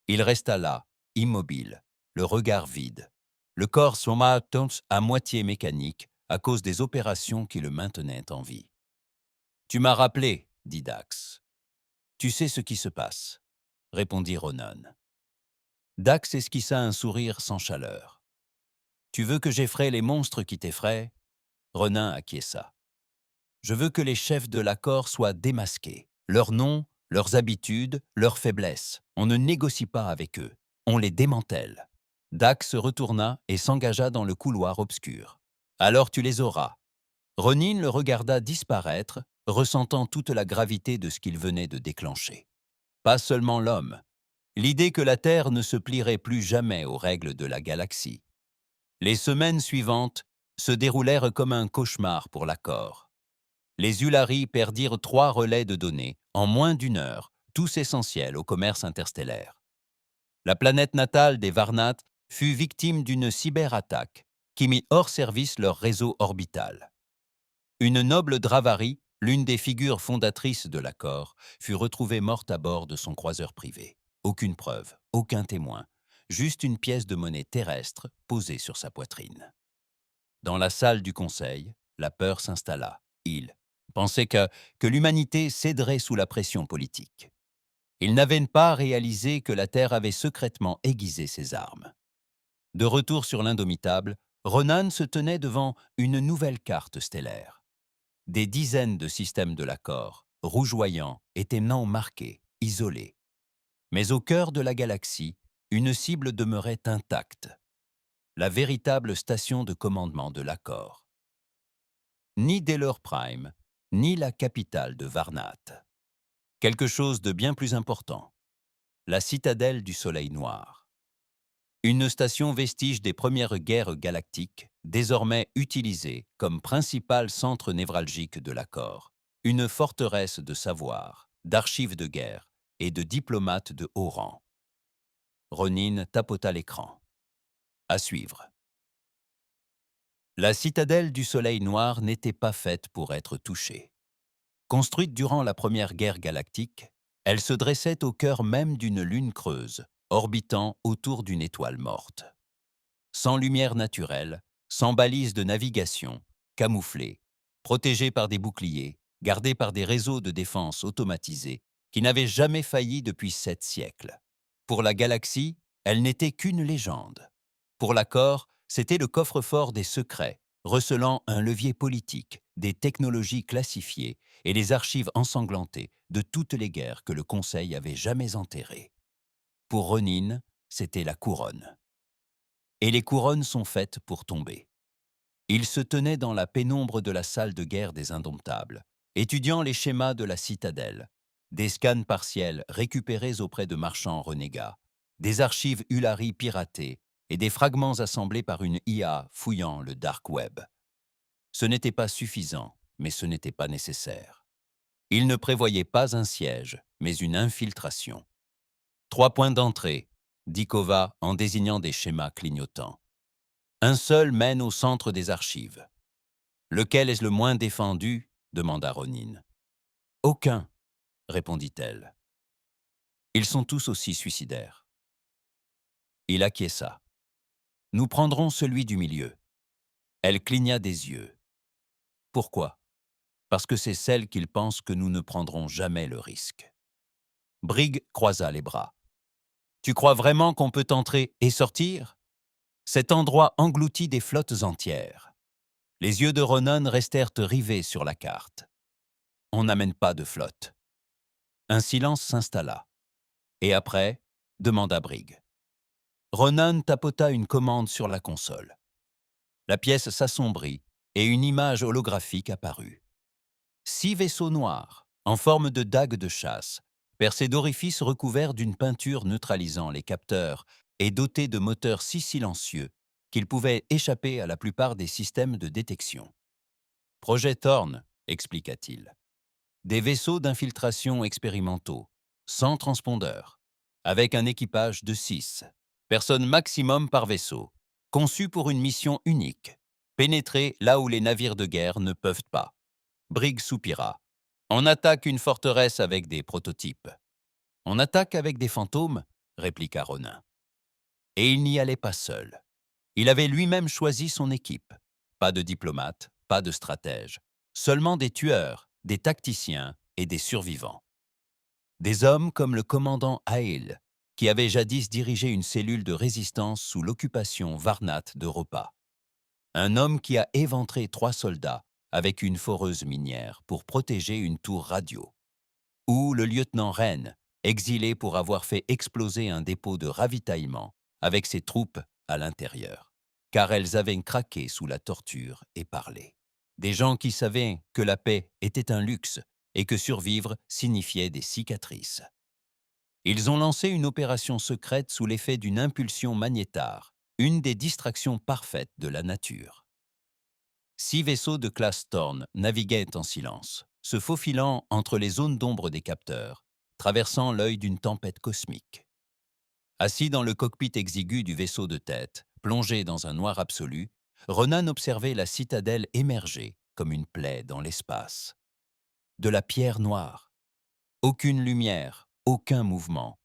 Il resta là, immobile, le regard vide, le corps somatos à moitié mécanique à cause des opérations qui le maintenaient en vie. « Tu m'as rappelé, dit Dax. « Tu sais ce qui se passe, répondit Ronan. Dax esquissa un sourire sans chaleur. « Tu veux que j'effraie les monstres qui t'effraient ?» Ronan acquiesça. « Je veux que les chefs de l'accord soient démasqués. Leurs noms, leurs habitudes, leurs faiblesses. On ne négocie pas avec eux. On les démantèle. » Dax se retourna et s'engagea dans le couloir obscur. « Alors tu les auras. » Ronin le regarda disparaître, ressentant toute la gravité de ce qu'il venait de déclencher. Pas seulement l'homme. L'idée que la Terre ne se plierait plus jamais aux règles de la galaxie. Les semaines suivantes se déroulèrent comme un cauchemar pour l'accord. Les Ulari perdirent 3 relais de données en moins d'1 heure, tous essentiels au commerce interstellaire. La planète natale des Varnat fut victime d'une cyberattaque qui mit hors service leur réseau orbital. Une noble Dravari, l'une des figures fondatrices de l'accord, fut retrouvée morte à bord de son croiseur privé. Aucune preuve, aucun témoin, juste une pièce de monnaie terrestre posée sur sa poitrine. Dans la salle du conseil, la peur s'installa. Il pensait que l'humanité céderait sous la pression politique. Ils n'avaient pas réalisé que la Terre avait secrètement aiguisé ses armes. De retour sur l'Indomitable, Ronan se tenait devant une nouvelle carte stellaire. Des dizaines de systèmes de l'accord, rougeoyants, étaient non marqués, isolés. Mais au cœur de la galaxie, une cible demeurait intacte. La véritable station de commandement de l'accord. Ni Delure Prime, ni la capitale de Varnat. Quelque chose de bien plus important. La citadelle du Soleil Noir. Une station vestige des premières guerres galactiques, désormais utilisée comme principal centre névralgique de l'accord. Une forteresse de savoir, d'archives de guerre et de diplomates de haut rang. Ronin tapota l'écran. À suivre. La citadelle du Soleil Noir n'était pas faite pour être touchée. Construite durant la Première Guerre galactique, elle se dressait au cœur même d'une lune creuse, orbitant autour d'une étoile morte. Sans lumière naturelle, sans balises de navigation, camouflée, protégée par des boucliers, gardée par des réseaux de défense automatisés qui n'avaient jamais failli depuis 7 siècles. Pour la galaxie, elle n'était qu'une légende. Pour l'accord, c'était le coffre-fort des secrets, recelant un levier politique, des technologies classifiées et les archives ensanglantées de toutes les guerres que le Conseil avait jamais enterrées. Pour Ronin, c'était la couronne. Et les couronnes sont faites pour tomber. Il se tenait dans la pénombre de la salle de guerre des Indomptables, étudiant les schémas de la citadelle, des scans partiels récupérés auprès de marchands renégats, des archives Ulari piratées et des fragments assemblés par une IA fouillant le dark web. Ce n'était pas suffisant, mais ce n'était pas nécessaire. Il ne prévoyait pas un siège, mais une infiltration. 3 points d'entrée, dit Kova en désignant des schémas clignotants. Un seul mène au centre des archives. Lequel est le moins défendu demanda Ronin. Aucun, répondit-elle. Ils sont tous aussi suicidaires. Il acquiesça. Nous prendrons celui du milieu. Elle cligna des yeux. Pourquoi? Parce que c'est celle qu'il pense que nous ne prendrons jamais le risque. Brigg croisa les bras. Tu crois vraiment qu'on peut entrer et sortir? Cet endroit engloutit des flottes entières. Les yeux de Ronan restèrent rivés sur la carte. On n'amène pas de flotte. Un silence s'installa. Et après, demanda Brigg. Ronan tapota une commande sur la console. La pièce s'assombrit et une image holographique apparut. 6 vaisseaux noirs, en forme de dagues de chasse, percés d'orifices recouverts d'une peinture neutralisant les capteurs et dotés de moteurs si silencieux qu'ils pouvaient échapper à la plupart des systèmes de détection. Projet Thorn, expliqua-t-il. Des vaisseaux d'infiltration expérimentaux, sans transpondeur, avec un équipage de 6, personnes maximum par vaisseau, conçus pour une mission unique, pénétrer là où les navires de guerre ne peuvent pas. Brigg soupira. On attaque une forteresse avec des prototypes. On attaque avec des fantômes, répliqua Ronin. Et il n'y allait pas seul. Il avait lui-même choisi son équipe. Pas de diplomates, pas de stratèges, seulement des tueurs, des tacticiens et des survivants. Des hommes comme le commandant Ail, qui avait jadis dirigé une cellule de résistance sous l'occupation Varnat d'Europa. Un homme qui a éventré 3 soldats avec une foreuse minière pour protéger une tour radio. Ou le lieutenant Rennes, exilé pour avoir fait exploser un dépôt de ravitaillement avec ses troupes à l'intérieur, car elles avaient craqué sous la torture et parlé. Des gens qui savaient que la paix était un luxe et que survivre signifiait des cicatrices. Ils ont lancé une opération secrète sous l'effet d'une impulsion magnétare, une des distractions parfaites de la nature. 6 vaisseaux de classe Thorn naviguaient en silence, se faufilant entre les zones d'ombre des capteurs, traversant l'œil d'une tempête cosmique. Assis dans le cockpit exigu du vaisseau de tête, plongé dans un noir absolu, Ronan observait la citadelle émerger comme une plaie dans l'espace. De la pierre noire. Aucune lumière, aucun mouvement.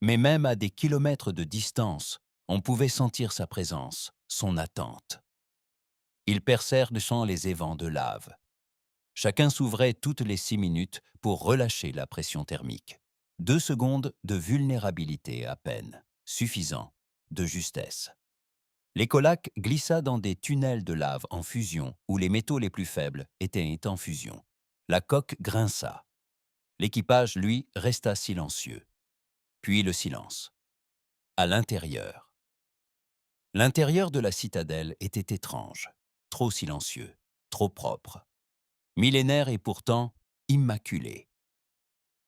Mais même à des kilomètres de distance, on pouvait sentir sa présence, son attente. Ils percèrent sans les évents de lave. Chacun s'ouvrait toutes les 6 minutes pour relâcher la pression thermique. 2 secondes de vulnérabilité à peine, suffisant, de justesse. L'écolac glissa dans des tunnels de lave en fusion où les métaux les plus faibles étaient en fusion. La coque grinça. L'équipage, lui, resta silencieux. Puis le silence. À l'intérieur. L'intérieur de la citadelle était étrange, trop silencieux, trop propre. Millénaire et pourtant immaculé.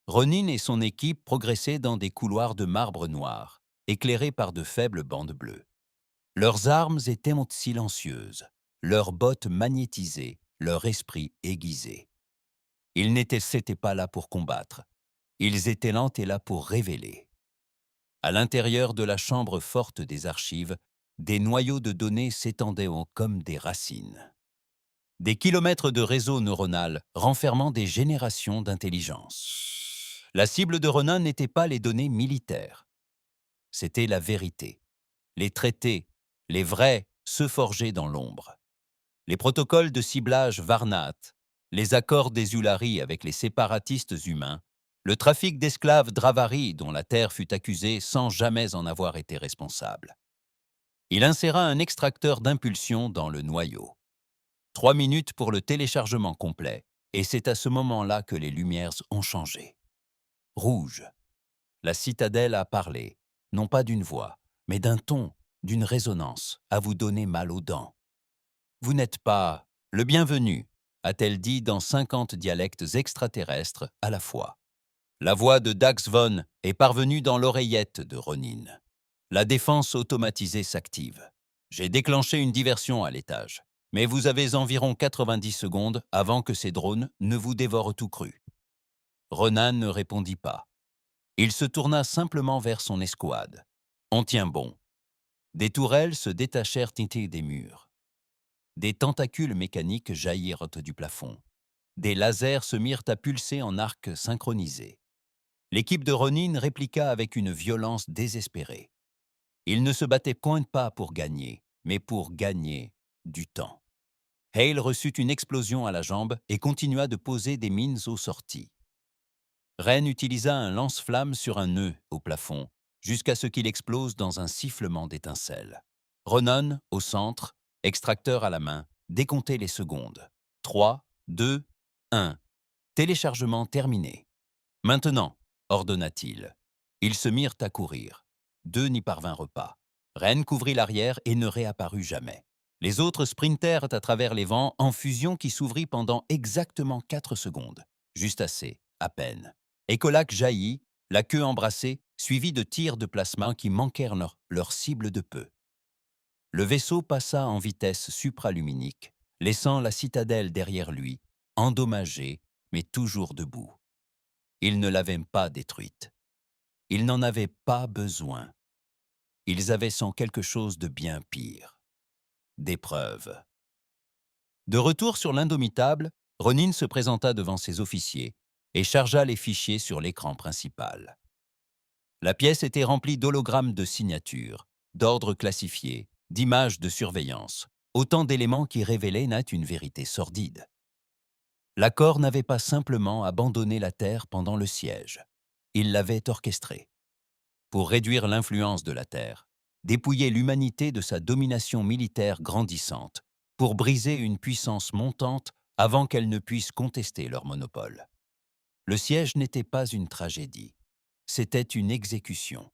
Ronin et son équipe progressaient dans des couloirs de marbre noir, éclairés par de faibles bandes bleues. Leurs armes étaient silencieuses, leurs bottes magnétisées, leur esprit aiguisé. Ils n'étaient pas là pour combattre, ils étaient lents et là pour révéler. À l'intérieur de la chambre forte des archives, des noyaux de données s'étendaient comme des racines. Des kilomètres de réseau neuronal renfermant des générations d'intelligence. La cible de Ronan n'était pas les données militaires. C'était la vérité. Les traités, les vrais, ceux forgés dans l'ombre. Les protocoles de ciblage Varnat, les accords des Ulari avec les séparatistes humains, le trafic d'esclaves Dravari dont la Terre fut accusée sans jamais en avoir été responsable. Il inséra un extracteur d'impulsion dans le noyau. 3 minutes pour le téléchargement complet, et c'est à ce moment-là que les lumières ont changé. Rouge. La citadelle a parlé, non pas d'une voix, mais d'un ton, d'une résonance, à vous donner mal aux dents. Vous n'êtes pas le bienvenu, a-t-elle dit dans 50 dialectes extraterrestres à la fois. La voix de Dax Von est parvenue dans l'oreillette de Ronin. La défense automatisée s'active. J'ai déclenché une diversion à l'étage, mais vous avez environ 90 secondes avant que ces drones ne vous dévorent tout cru. Ronan ne répondit pas. Il se tourna simplement vers son escouade. On tient bon. Des tourelles se détachèrent des murs. Des tentacules mécaniques jaillirent du plafond. Des lasers se mirent à pulser en arcs synchronisés. L'équipe de Ronin répliqua avec une violence désespérée. Ils ne se battaient point pas pour gagner, mais pour gagner du temps. Hale reçut une explosion à la jambe et continua de poser des mines aux sorties. Ren utilisa un lance-flamme sur un nœud au plafond, jusqu'à ce qu'il explose dans un sifflement d'étincelles. Ronan, au centre, extracteur à la main, décomptait les secondes. 3, 2, 1. Téléchargement terminé. Maintenant, ordonna-t-il. Ils se mirent à courir. 2 n'y parvinrent pas. Ren couvrit l'arrière et ne réapparut jamais. Les autres sprintèrent à travers les vents en fusion qui s'ouvrit pendant exactement 4 secondes. Juste assez, à peine. Écolac jaillit, la queue embrassée, suivie de tirs de plasma qui manquèrent leur cible de peu. Le vaisseau passa en vitesse supraluminique, laissant la citadelle derrière lui, endommagée, mais toujours debout. Ils ne l'avaient pas détruite. Ils n'en avaient pas besoin. Ils avaient sans quelque chose de bien pire. Des preuves. De retour sur l'Indomitable, Ronin se présenta devant ses officiers et chargea les fichiers sur l'écran principal. La pièce était remplie d'hologrammes de signatures, d'ordres classifiés, d'images de surveillance, autant d'éléments qui révélaient une vérité sordide. L'accord n'avait pas simplement abandonné la Terre pendant le siège. Il l'avait orchestré. Pour réduire l'influence de la Terre, dépouiller l'humanité de sa domination militaire grandissante, pour briser une puissance montante avant qu'elle ne puisse contester leur monopole. Le siège n'était pas une tragédie, c'était une exécution.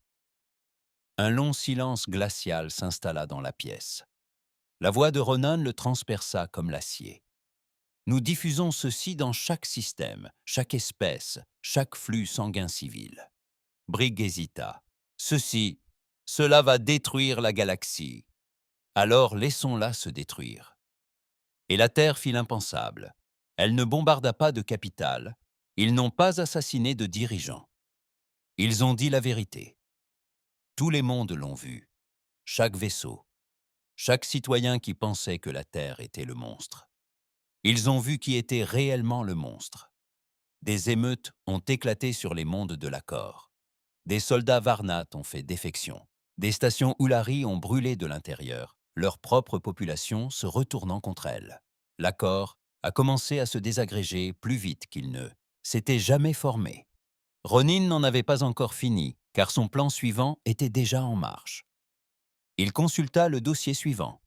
Un long silence glacial s'installa dans la pièce. La voix de Ronan le transperça comme l'acier. Nous diffusons ceci dans chaque système, chaque espèce, chaque flux sanguin civil. Brigg hésita. Cela va détruire la galaxie. Alors laissons-la se détruire. Et la Terre fit l'impensable. Elle ne bombarda pas de capitale. Ils n'ont pas assassiné de dirigeants. Ils ont dit la vérité. Tous les mondes l'ont vu. Chaque vaisseau. Chaque citoyen qui pensait que la Terre était le monstre. Ils ont vu qui était réellement le monstre. Des émeutes ont éclaté sur les mondes de l'accord. Des soldats Varnat ont fait défection. Des stations Oulari ont brûlé de l'intérieur, leur propre population se retournant contre elles. L'accord a commencé à se désagréger plus vite qu'il ne s'était jamais formé. Ronin n'en avait pas encore fini, car son plan suivant était déjà en marche. Il consulta le dossier suivant.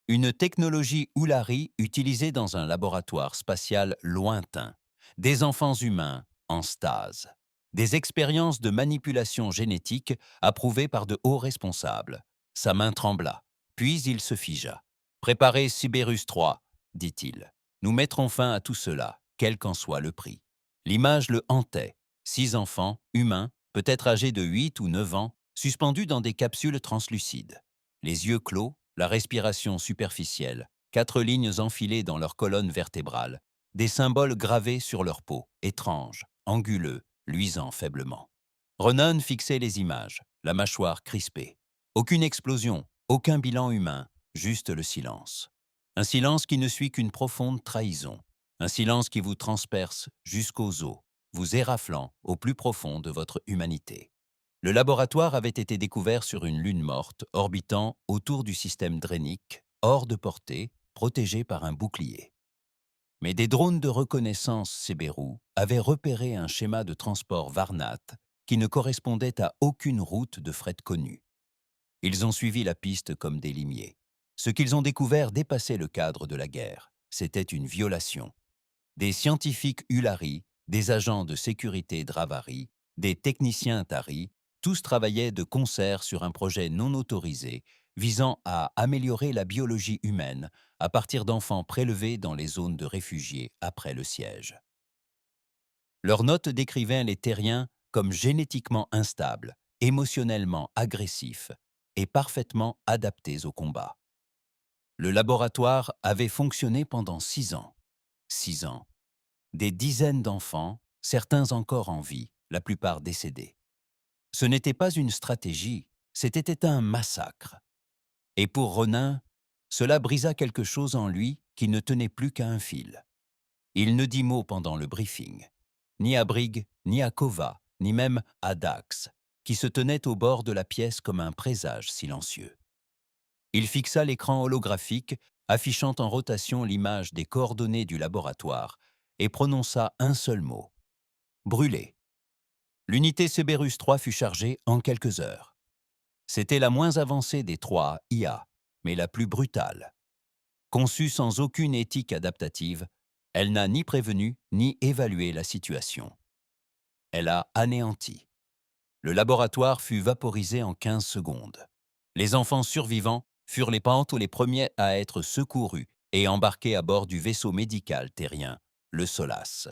Une technologie Oulari utilisée dans un laboratoire spatial lointain. Des enfants humains en stase. Des expériences de manipulation génétique approuvées par de hauts responsables. Sa main trembla, puis il se figea. « Préparez Sibérus 3, dit-il. Nous mettrons fin à tout cela, quel qu'en soit le prix. » L'image le hantait. 6 enfants, humains, peut-être âgés de 8 ou 9 ans, suspendus dans des capsules translucides. Les yeux clos, la respiration superficielle, 4 lignes enfilées dans leur colonne vertébrale, des symboles gravés sur leur peau, étranges, anguleux, luisant faiblement. Ronan fixait les images, la mâchoire crispée. Aucune explosion, aucun bilan humain, juste le silence. Un silence qui ne suit qu'une profonde trahison. Un silence qui vous transperce jusqu'aux os, vous éraflant au plus profond de votre humanité. Le laboratoire avait été découvert sur une lune morte, orbitant autour du système Drénique, hors de portée, protégé par un bouclier. Mais des drones de reconnaissance Sébérou avaient repéré un schéma de transport Varnat qui ne correspondait à aucune route de fret connue. Ils ont suivi la piste comme des limiers. Ce qu'ils ont découvert dépassait le cadre de la guerre. C'était une violation. Des scientifiques Ulari, des agents de sécurité Dravari, des techniciens Tari, tous travaillaient de concert sur un projet non autorisé visant à améliorer la biologie humaine à partir d'enfants prélevés dans les zones de réfugiés après le siège. Leurs notes décrivaient les terriens comme génétiquement instables, émotionnellement agressifs et parfaitement adaptés au combat. Le laboratoire avait fonctionné pendant 6 ans. 6 ans. Des dizaines d'enfants, certains encore en vie, la plupart décédés. Ce n'était pas une stratégie, c'était un massacre. Et pour Ronin, cela brisa quelque chose en lui qui ne tenait plus qu'à un fil. Il ne dit mot pendant le briefing, ni à Briggs, ni à Kova, ni même à Dax, qui se tenait au bord de la pièce comme un présage silencieux. Il fixa l'écran holographique, affichant en rotation l'image des coordonnées du laboratoire, et prononça un seul mot. Brûlé. L'unité Cerberus 3 fut chargée en quelques heures. C'était la moins avancée des 3 IA, mais la plus brutale. Conçue sans aucune éthique adaptative, elle n'a ni prévenu ni évalué la situation. Elle a anéanti. Le laboratoire fut vaporisé en 15 secondes. Les enfants survivants furent les Panths les premiers à être secourus et embarqués à bord du vaisseau médical terrien, le Solace.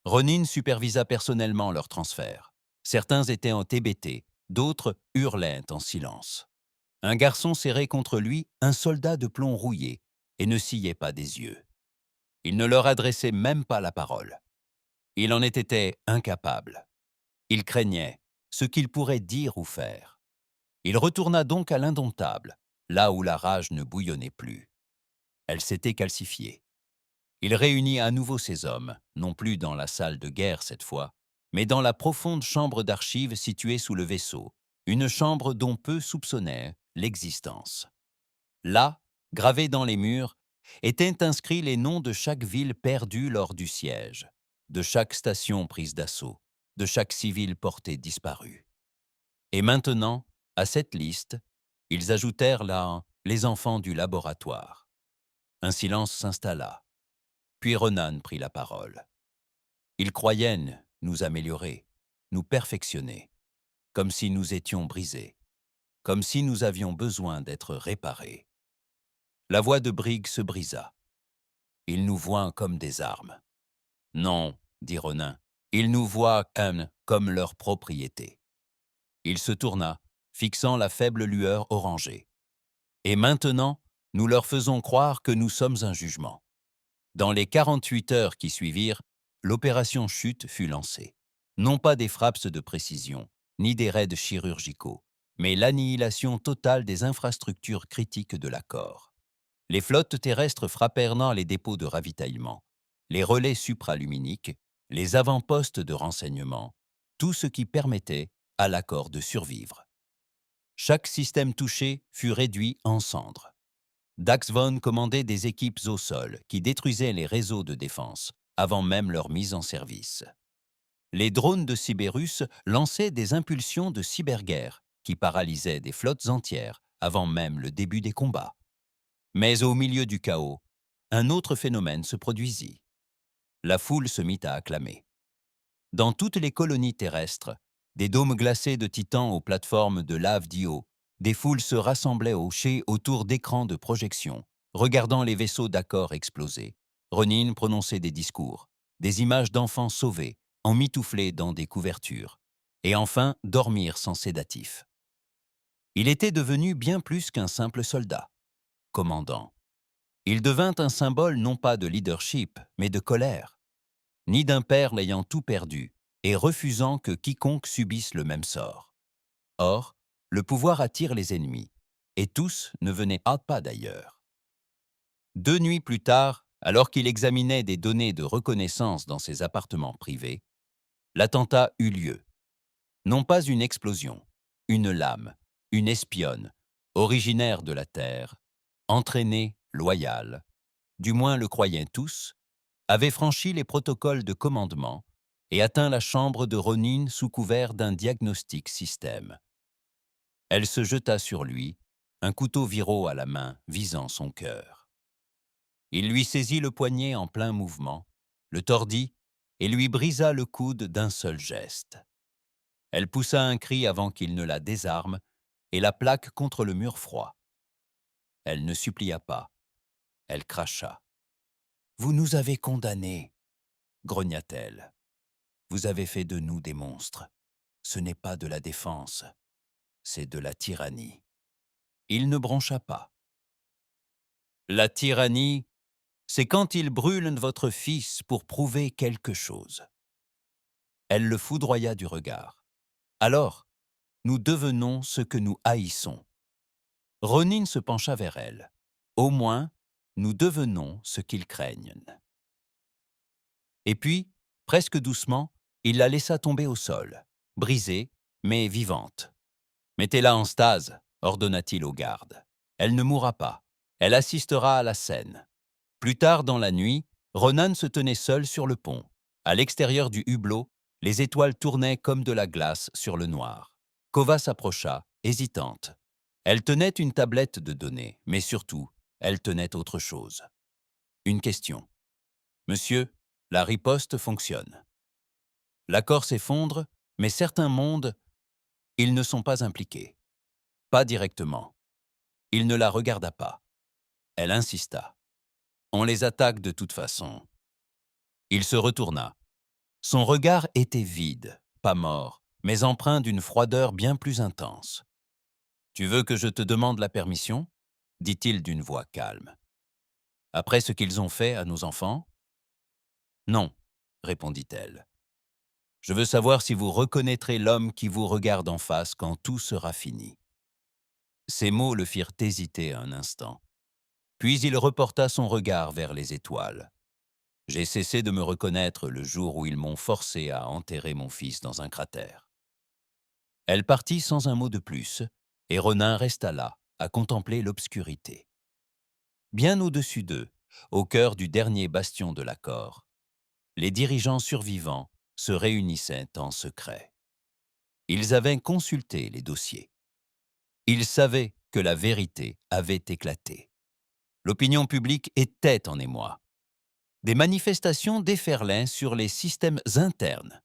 Ronin supervisa personnellement leur transfert. Certains étaient en TBT, d'autres hurlaient en silence. Un garçon serrait contre lui un soldat de plomb rouillé et ne sciait pas des yeux. Il ne leur adressait même pas la parole. Il en était incapable. Il craignait ce qu'il pourrait dire ou faire. Il retourna donc à l'indomptable, là où la rage ne bouillonnait plus. Elle s'était calcifiée. Il réunit à nouveau ses hommes, non plus dans la salle de guerre cette fois, mais dans la profonde chambre d'archives située sous le vaisseau, une chambre dont peu soupçonnaient l'existence. Là, gravés dans les murs, étaient inscrits les noms de chaque ville perdue lors du siège, de chaque station prise d'assaut, de chaque civil porté disparu. Et maintenant, à cette liste, ils ajoutèrent là les enfants du laboratoire. Un silence s'installa. Puis Ronan prit la parole. Ils croyaient nous améliorer, nous perfectionner, comme si nous étions brisés, comme si nous avions besoin d'être réparés. La voix de Briggs se brisa. Ils nous voient comme des armes. Non, dit Ronin, ils nous voient comme leur propriété. Il se tourna, fixant la faible lueur orangée. Et maintenant, nous leur faisons croire que nous sommes un jugement. Dans les 48 heures qui suivirent, l'opération Chute fut lancée. Non pas des frappes de précision, ni des raids chirurgicaux, mais l'annihilation totale des infrastructures critiques de l'accord. Les flottes terrestres frappèrent dans les dépôts de ravitaillement, les relais supraluminiques, les avant-postes de renseignement, tout ce qui permettait à l'accord de survivre. Chaque système touché fut réduit en cendres. Dax Von commandait des équipes au sol qui détruisaient les réseaux de défense avant même leur mise en service. Les drones de Cerberus lançaient des impulsions de cyberguerre qui paralysaient des flottes entières avant même le début des combats. Mais au milieu du chaos, un autre phénomène se produisit. La foule se mit à acclamer. Dans toutes les colonies terrestres, des dômes glacés de titans aux plateformes de lave d'Io, des foules se rassemblaient au chai autour d'écrans de projection, regardant les vaisseaux d'accord exploser. Ronin prononçait des discours, des images d'enfants sauvés, emmitouflés dans des couvertures, et enfin dormir sans sédatif. Il était devenu bien plus qu'un simple soldat, commandant. Il devint un symbole non pas de leadership, mais de colère, ni d'un père l'ayant tout perdu et refusant que quiconque subisse le même sort. Or, le pouvoir attire les ennemis, et tous ne venaient pas d'ailleurs. 2 nuits plus tard, alors qu'il examinait des données de reconnaissance dans ses appartements privés, l'attentat eut lieu. Non pas une explosion, une lame, une espionne, originaire de la Terre, entraînée, loyale, du moins le croyaient tous, avait franchi les protocoles de commandement et atteint la chambre de Ronin sous couvert d'un diagnostic système. Elle se jeta sur lui, un couteau Viro à la main visant son cœur. Il lui saisit le poignet en plein mouvement, le tordit et lui brisa le coude d'un seul geste. Elle poussa un cri avant qu'il ne la désarme et la plaque contre le mur froid. Elle ne supplia pas. Elle cracha. « Vous nous avez condamnés, grogna-t-elle. Vous avez fait de nous des monstres. Ce n'est pas de la défense, c'est de la tyrannie. » Il ne broncha pas. « La tyrannie, c'est quand ils brûlent votre fils pour prouver quelque chose. » Elle le foudroya du regard. « Alors, nous devenons ce que nous haïssons. » Ronin se pencha vers elle. « Au moins, nous devenons ce qu'ils craignent. » Et puis, presque doucement, il la laissa tomber au sol, brisée, mais vivante. « Mettez-la en stase, » ordonna-t-il aux gardes. « Elle ne mourra pas. Elle assistera à la scène. » Plus tard dans la nuit, Ronan se tenait seul sur le pont. À l'extérieur du hublot, les étoiles tournaient comme de la glace sur le noir. Kova s'approcha, hésitante. Elle tenait une tablette de données, mais surtout, elle tenait autre chose. Une question. « Monsieur, la riposte fonctionne. L'accord s'effondre, mais certains mondes, ils ne sont pas impliqués. Pas directement. » Il ne la regarda pas. Elle insista. « On les attaque de toute façon. » Il se retourna. Son regard était vide, pas mort, mais empreint d'une froideur bien plus intense. « Tu veux que je te demande la permission ?» dit-il d'une voix calme. « Après ce qu'ils ont fait à nos enfants ?»« Non, » répondit-elle. « Je veux savoir si vous reconnaîtrez l'homme qui vous regarde en face quand tout sera fini. » Ces mots le firent hésiter un instant. Puis il reporta son regard vers les étoiles. « J'ai cessé de me reconnaître le jour où ils m'ont forcé à enterrer mon fils dans un cratère. » Elle partit sans un mot de plus, et Ronin resta là, à contempler l'obscurité. Bien au-dessus d'eux, au cœur du dernier bastion de l'accord, les dirigeants survivants se réunissaient en secret. Ils avaient consulté les dossiers. Ils savaient que la vérité avait éclaté. L'opinion publique était en émoi. Des manifestations déferlaient sur les systèmes internes.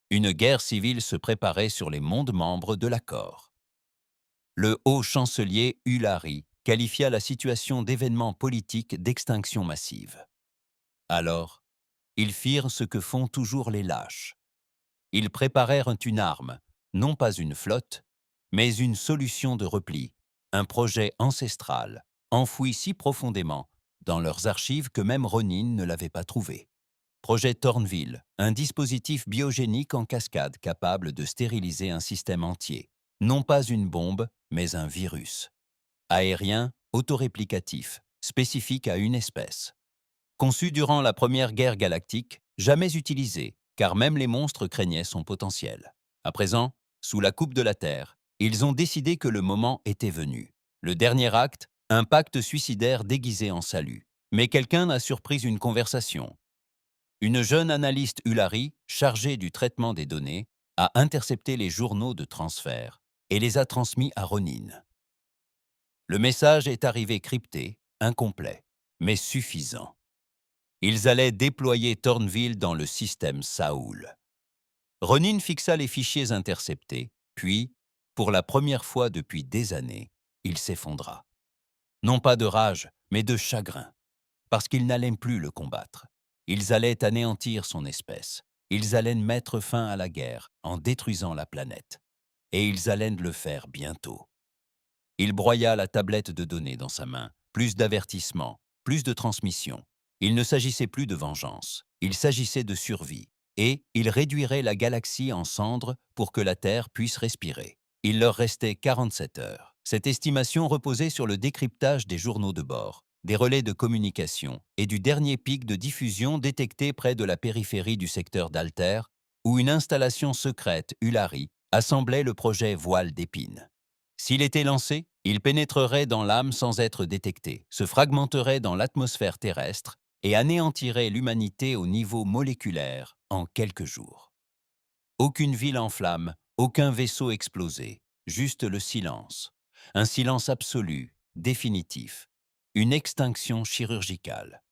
Une guerre civile se préparait sur les mondes membres de l'accord. Le haut chancelier Ulari qualifia la situation d'événement politique d'extinction massive. Alors, ils firent ce que font toujours les lâches. Ils préparèrent une arme, non pas une flotte, mais une solution de repli, un projet ancestral, enfoui si profondément dans leurs archives que même Ronin ne l'avait pas trouvé. Projet Thornville, un dispositif biogénique en cascade capable de stériliser un système entier. Non pas une bombe, mais un virus. Aérien, autoréplicatif, spécifique à une espèce. Conçu durant la Première Guerre galactique, jamais utilisé, car même les monstres craignaient son potentiel. À présent, sous la coupe de la Terre, ils ont décidé que le moment était venu. Le dernier acte, un pacte suicidaire déguisé en salut. Mais quelqu'un a surpris une conversation. Une jeune analyste Ulari, chargée du traitement des données, a intercepté les journaux de transfert et les a transmis à Ronin. Le message est arrivé crypté, incomplet, mais suffisant. Ils allaient déployer Thornville dans le système Saoul. Ronin fixa les fichiers interceptés, puis, pour la première fois depuis des années, il s'effondra. Non pas de rage, mais de chagrin, parce qu'ils n'allaient plus le combattre. Ils allaient anéantir son espèce. Ils allaient mettre fin à la guerre en détruisant la planète. Et ils allaient le faire bientôt. Il broya la tablette de données dans sa main. Plus d'avertissements, plus de transmission. Il ne s'agissait plus de vengeance. Il s'agissait de survie. Et il réduirait la galaxie en cendres pour que la Terre puisse respirer. Il leur restait 47 heures. Cette estimation reposait sur le décryptage des journaux de bord, des relais de communication et du dernier pic de diffusion détecté près de la périphérie du secteur d'Alter, où une installation secrète, Ulari, assemblait le projet Voile d'épines. S'il était lancé, il pénétrerait dans l'âme sans être détecté, se fragmenterait dans l'atmosphère terrestre et anéantirait l'humanité au niveau moléculaire en quelques jours. Aucune ville en flammes, aucun vaisseau explosé, juste le silence. Un silence absolu, définitif. Une extinction chirurgicale.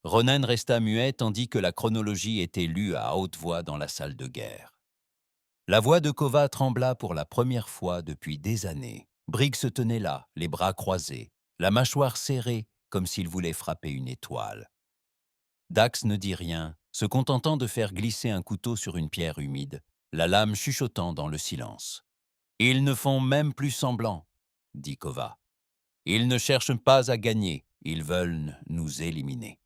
Ronan resta muet tandis que la chronologie était lue à haute voix dans la salle de guerre. La voix de Kova trembla pour la première fois depuis des années. Briggs se tenait là, les bras croisés, la mâchoire serrée comme s'il voulait frapper une étoile. Dax ne dit rien, se contentant de faire glisser un couteau sur une pierre humide, la lame chuchotant dans le silence. « Ils ne font même plus semblant, » dit Kova. « Ils ne cherchent pas à gagner, ils veulent nous éliminer. »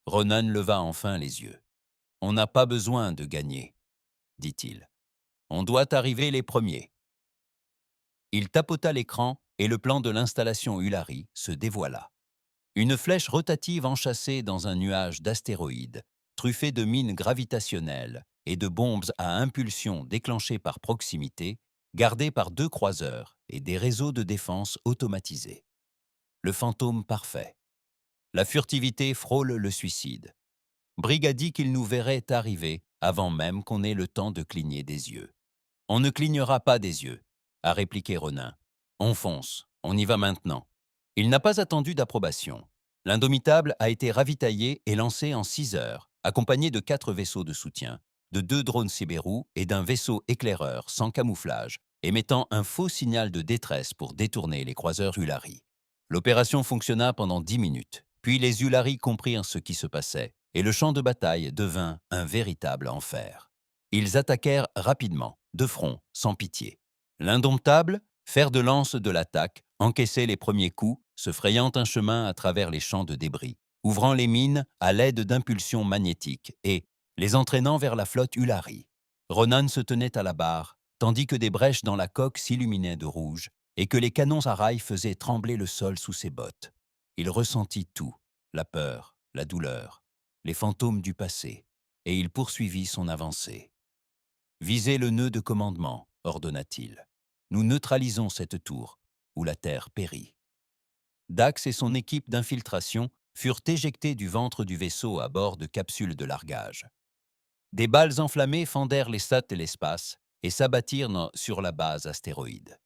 Ronan leva enfin les yeux. « On n'a pas besoin de gagner, » dit-il. « On doit arriver les premiers. » Il tapota l'écran et le plan de l'installation Ulari se dévoila. Une flèche rotative enchâssée dans un nuage d'astéroïdes, truffée de mines gravitationnelles et de bombes à impulsion déclenchées par proximité, gardées par 2 croiseurs et des réseaux de défense automatisés. Le fantôme parfait. La furtivité frôle le suicide. Brigg a dit qu'il nous verrait arriver avant même qu'on ait le temps de cligner des yeux. « On ne clignera pas des yeux », a répliqué Ronan. « On fonce, on y va maintenant. » Il n'a pas attendu d'approbation. L'Indomitable a été ravitaillé et lancé en 6 heures, accompagné de 4 vaisseaux de soutien, de 2 drones Sibéru et d'un vaisseau éclaireur sans camouflage, émettant un faux signal de détresse pour détourner les croiseurs Ulari. L'opération fonctionna pendant 10 minutes, puis les Ulari comprirent ce qui se passait, et le champ de bataille devint un véritable enfer. Ils attaquèrent rapidement, de front, sans pitié. L'Indomptable, fer de lance de l'attaque, encaissait les premiers coups, se frayant un chemin à travers les champs de débris, ouvrant les mines à l'aide d'impulsions magnétiques et les entraînant vers la flotte Ulari. Ronan se tenait à la barre, tandis que des brèches dans la coque s'illuminaient de rouge et que les canons à rail faisaient trembler le sol sous ses bottes. Il ressentit tout, la peur, la douleur, les fantômes du passé, et il poursuivit son avancée. « Visez le nœud de commandement », ordonna-t-il. « Nous neutralisons cette tour, où la Terre périt. » Dax et son équipe d'infiltration furent éjectés du ventre du vaisseau à bord de capsules de largage. Des balles enflammées fendèrent les sats et l'espace et s'abattirent sur la base astéroïde.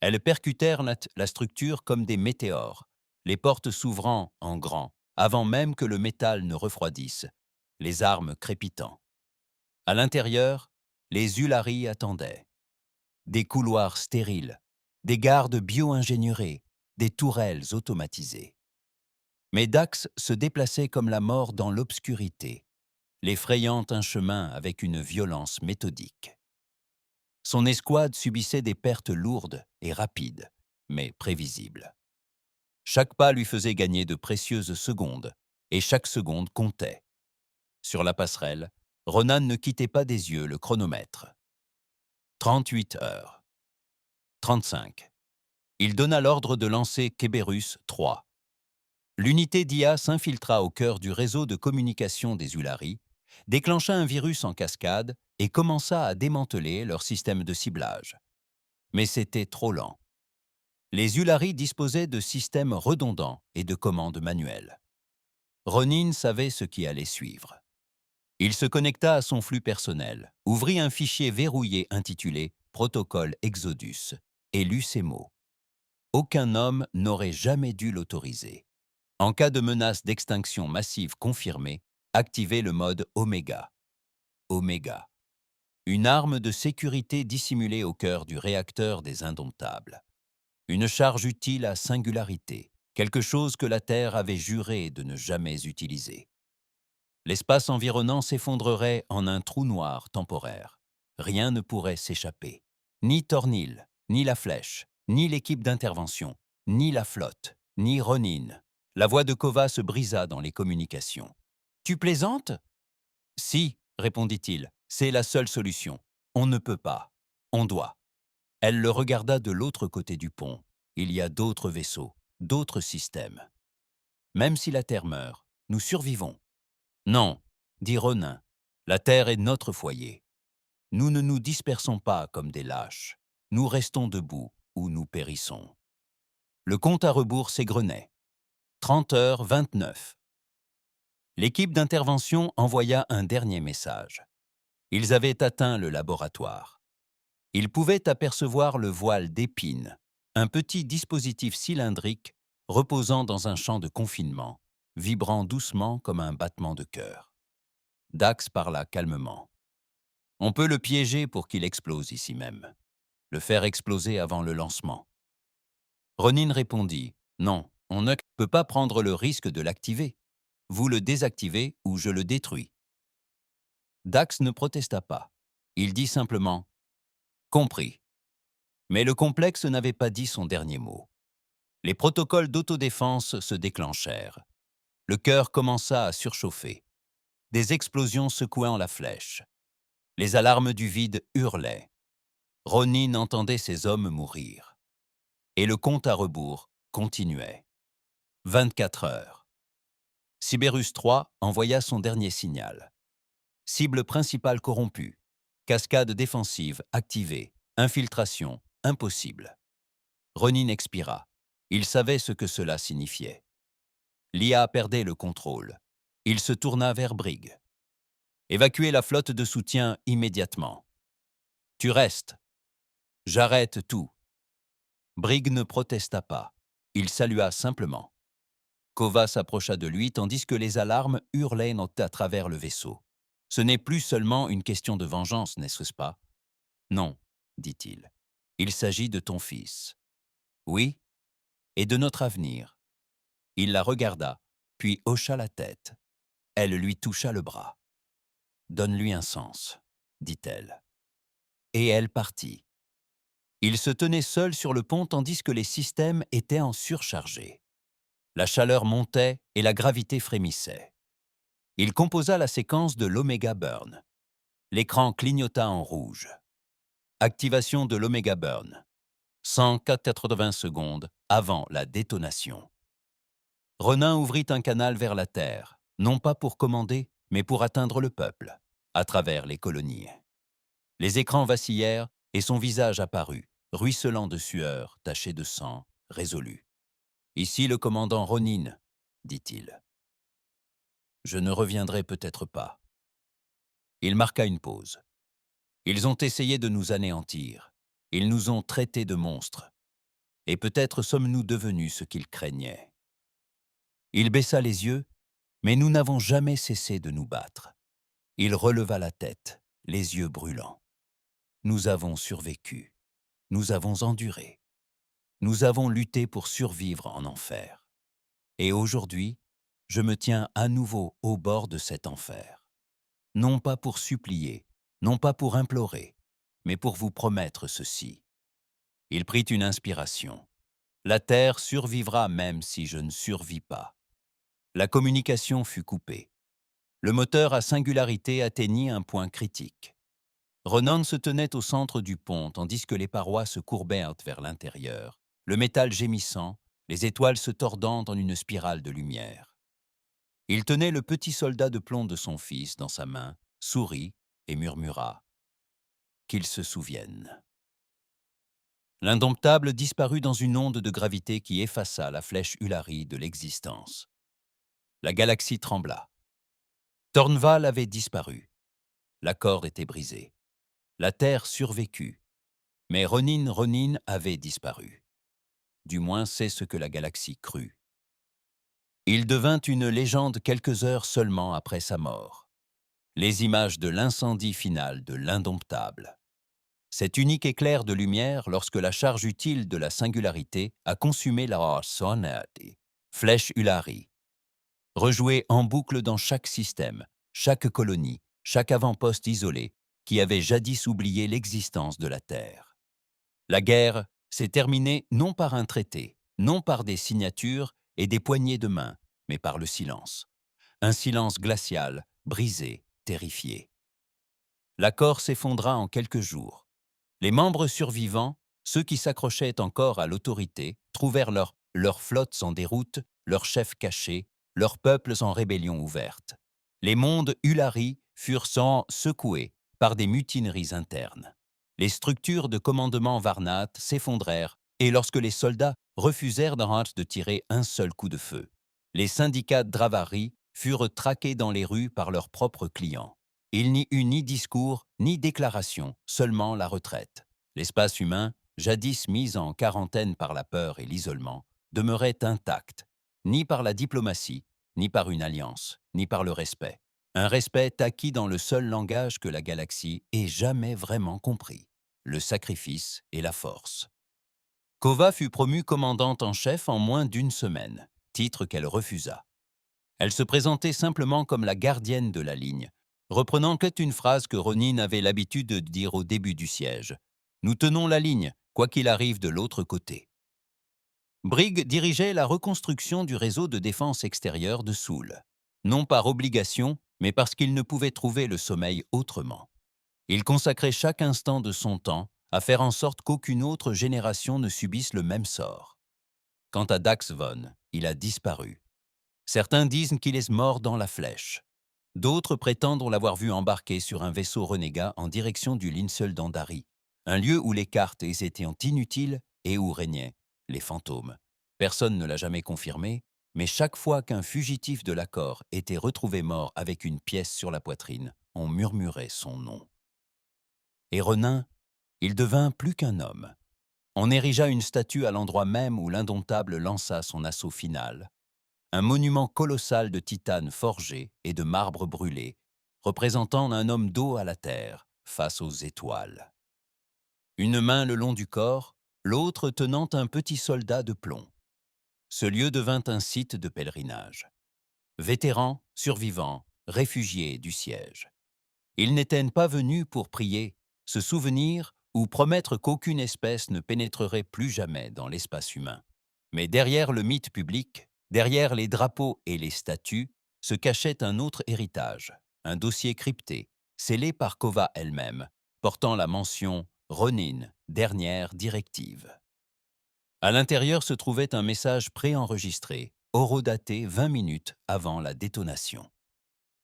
Elles percutèrent la structure comme des météores, les portes s'ouvrant en grand, avant même que le métal ne refroidisse, les armes crépitant. À l'intérieur, les Ulari attendaient. Des couloirs stériles, des gardes bio-ingénieurs, des tourelles automatisées. Mais Dax se déplaçait comme la mort dans l'obscurité, l'effrayant un chemin avec une violence méthodique. Son escouade subissait des pertes lourdes et rapides, mais prévisibles. Chaque pas lui faisait gagner de précieuses secondes, et chaque seconde comptait. Sur la passerelle, Ronan ne quittait pas des yeux le chronomètre. 38 heures. 35. Il donna l'ordre de lancer Kerberos 3. L'unité d'IA s'infiltra au cœur du réseau de communication des Ulari, déclencha un virus en cascade et commença à démanteler leur système de ciblage. Mais c'était trop lent. Les Ulari disposaient de systèmes redondants et de commandes manuelles. Ronin savait ce qui allait suivre. Il se connecta à son flux personnel, ouvrit un fichier verrouillé intitulé « Protocole Exodus » et lut ces mots. Aucun homme n'aurait jamais dû l'autoriser. En cas de menace d'extinction massive confirmée, activez le mode Oméga. Oméga. Une arme de sécurité dissimulée au cœur du réacteur des Indomptables. Une charge utile à singularité, quelque chose que la Terre avait juré de ne jamais utiliser. L'espace environnant s'effondrerait en un trou noir temporaire. Rien ne pourrait s'échapper. Ni Tornil, ni la flèche, ni l'équipe d'intervention, ni la flotte, ni Ronin. La voix de Kova se brisa dans les communications. « Tu plaisantes ?»« Si, » répondit-il, « c'est la seule solution. On ne peut pas. On doit. » Elle le regarda de l'autre côté du pont. Il y a d'autres vaisseaux, d'autres systèmes. Même si la Terre meurt, nous survivons. Non, dit Ronin, la Terre est notre foyer. Nous ne nous dispersons pas comme des lâches. Nous restons debout ou nous périssons. Le compte à rebours s'égrenait. 30h29. L'équipe d'intervention envoya un dernier message. Ils avaient atteint le laboratoire. Ils pouvaient apercevoir le voile d'épines, un petit dispositif cylindrique reposant dans un champ de confinement, vibrant doucement comme un battement de cœur. Dax parla calmement. « On peut le piéger pour qu'il explose ici même. Le faire exploser avant le lancement. » Ronin répondit « Non, On ne peut pas prendre le risque de l'activer. Vous le désactivez ou je le détruis. Dax ne protesta pas. Il dit simplement « Compris ». Mais le complexe n'avait pas dit son dernier mot. Les protocoles d'autodéfense se déclenchèrent. Le cœur commença à surchauffer. Des explosions secouant la flèche. Les alarmes du vide hurlaient. Ronin entendait ses hommes mourir. Et le compte à rebours continuait. 24 heures. Sibérus III envoya son dernier signal. Cible principale corrompue. Cascade défensive activée. Infiltration impossible. Ronin expira. Il savait ce que cela signifiait. L'IA perdait le contrôle. Il se tourna vers Brigg. Évacuez la flotte de soutien immédiatement. Tu restes. J'arrête tout. Brigg ne protesta pas. Il salua simplement. Kova s'approcha de lui tandis que les alarmes hurlaient à travers le vaisseau. Ce n'est plus seulement une question de vengeance, n'est-ce pas? Non, dit-il. Il s'agit de ton fils. Oui, et de notre avenir. Il la regarda, puis hocha la tête. Elle lui toucha le bras. Donne-lui un sens, dit-elle. Et elle partit. Il se tenait seul sur le pont tandis que les systèmes étaient en surchargé. La chaleur montait et la gravité frémissait. Il composa la séquence de l'Omega Burn. L'écran clignota en rouge. Activation de l'Omega Burn. 180 secondes avant la détonation. Ronin ouvrit un canal vers la Terre, non pas pour commander, mais pour atteindre le peuple, à travers les colonies. Les écrans vacillèrent et son visage apparut, ruisselant de sueur, taché de sang, résolu. « Ici le commandant Ronin, » dit-il. « Je ne reviendrai peut-être pas. » Il marqua une pause. « Ils ont essayé de nous anéantir. Ils nous ont traités de monstres. Et peut-être sommes-nous devenus ce qu'ils craignaient. » Il baissa les yeux, mais nous n'avons jamais cessé de nous battre. Il releva la tête, les yeux brûlants. Nous avons survécu. Nous avons enduré. Nous avons lutté pour survivre en enfer. Et aujourd'hui, je me tiens à nouveau au bord de cet enfer. Non pas pour supplier, non pas pour implorer, mais pour vous promettre ceci. Il prit une inspiration. La Terre survivra même si je ne survis pas. La communication fut coupée. Le moteur à singularité atteignit un point critique. Ronan se tenait au centre du pont tandis que les parois se courbèrent vers l'intérieur, le métal gémissant, les étoiles se tordant en une spirale de lumière. Il tenait le petit soldat de plomb de son fils dans sa main, sourit et murmura « Qu'il se souvienne ». L'indomptable disparut dans une onde de gravité qui effaça la flèche Ulari de l'existence. La galaxie trembla. Tornval avait disparu. L'accord était brisé. La Terre survécut. Mais Ronin avait disparu. Du moins, c'est ce que la galaxie crut. Il devint une légende quelques heures seulement après sa mort. Les images de l'incendie final de l'indomptable. Cet unique éclair de lumière lorsque la charge utile de la singularité a consumé la sonnerie, flèche Ulari. Rejoué en boucle dans chaque système, chaque colonie, chaque avant-poste isolé, qui avait jadis oublié l'existence de la Terre. La guerre s'est terminée non par un traité, non par des signatures et des poignées de main, mais par le silence. Un silence glacial, brisé, terrifié. L'accord s'effondra en quelques jours. Les membres survivants, ceux qui s'accrochaient encore à l'autorité, trouvèrent leurs flottes en déroute, leurs chefs cachés, leurs peuples en rébellion ouverte. Les mondes Ulari furent secoués par des mutineries internes. Les structures de commandement Varnat s'effondrèrent et lorsque les soldats refusèrent de tirer un seul coup de feu, les syndicats Dravari furent traqués dans les rues par leurs propres clients. Il n'y eut ni discours, ni déclaration, seulement la retraite. L'espace humain, jadis mis en quarantaine par la peur et l'isolement, demeurait intact, ni par la diplomatie, ni par une alliance, ni par le respect. Un respect acquis dans le seul langage que la galaxie ait jamais vraiment compris, le sacrifice et la force. Kova fut promue commandante en chef en moins d'une semaine, titre qu'elle refusa. Elle se présentait simplement comme la gardienne de la ligne, reprenant une phrase que Ronin avait l'habitude de dire au début du siège. « Nous tenons la ligne, quoi qu'il arrive de l'autre côté. » Brigg dirigeait la reconstruction du réseau de défense extérieure de Soule, non par obligation, mais parce qu'il ne pouvait trouver le sommeil autrement. Il consacrait chaque instant de son temps à faire en sorte qu'aucune autre génération ne subisse le même sort. Quant à Dax Von, il a disparu. Certains disent qu'il est mort dans la flèche. D'autres prétendent l'avoir vu embarquer sur un vaisseau renégat en direction du linceul d'Andari, un lieu où les cartes étaient inutiles et où régnaient les fantômes. Personne ne l'a jamais confirmé, mais chaque fois qu'un fugitif de l'accord était retrouvé mort avec une pièce sur la poitrine, on murmurait son nom. Et Ronin, il devint plus qu'un homme. On érigea une statue à l'endroit même où l'indomptable lança son assaut final. Un monument colossal de titane forgé et de marbre brûlé, représentant un homme dos à la terre, face aux étoiles. Une main le long du corps, l'autre tenant un petit soldat de plomb. Ce lieu devint un site de pèlerinage. Vétérans, survivants, réfugiés du siège. Ils n'étaient pas venus pour prier, se souvenir ou promettre qu'aucune espèce ne pénétrerait plus jamais dans l'espace humain. Mais derrière le mythe public, derrière les drapeaux et les statues, se cachait un autre héritage, un dossier crypté, scellé par Kova elle-même, portant la mention « Ronin, dernière directive ». À l'intérieur se trouvait un message préenregistré, horodaté 20 minutes avant la détonation.